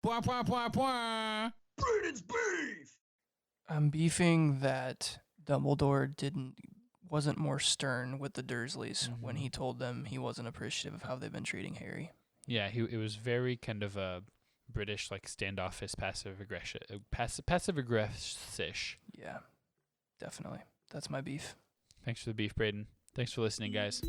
Braden's beef!
I'm beefing that Dumbledore wasn't more stern with the Dursleys when he told them he wasn't appreciative of how they've been treating Harry.
Yeah, it was very kind of a British, like, standoffish, passive-aggressish.
Yeah, definitely. That's my beef.
Thanks for the beef, Braden. Thanks for listening, guys.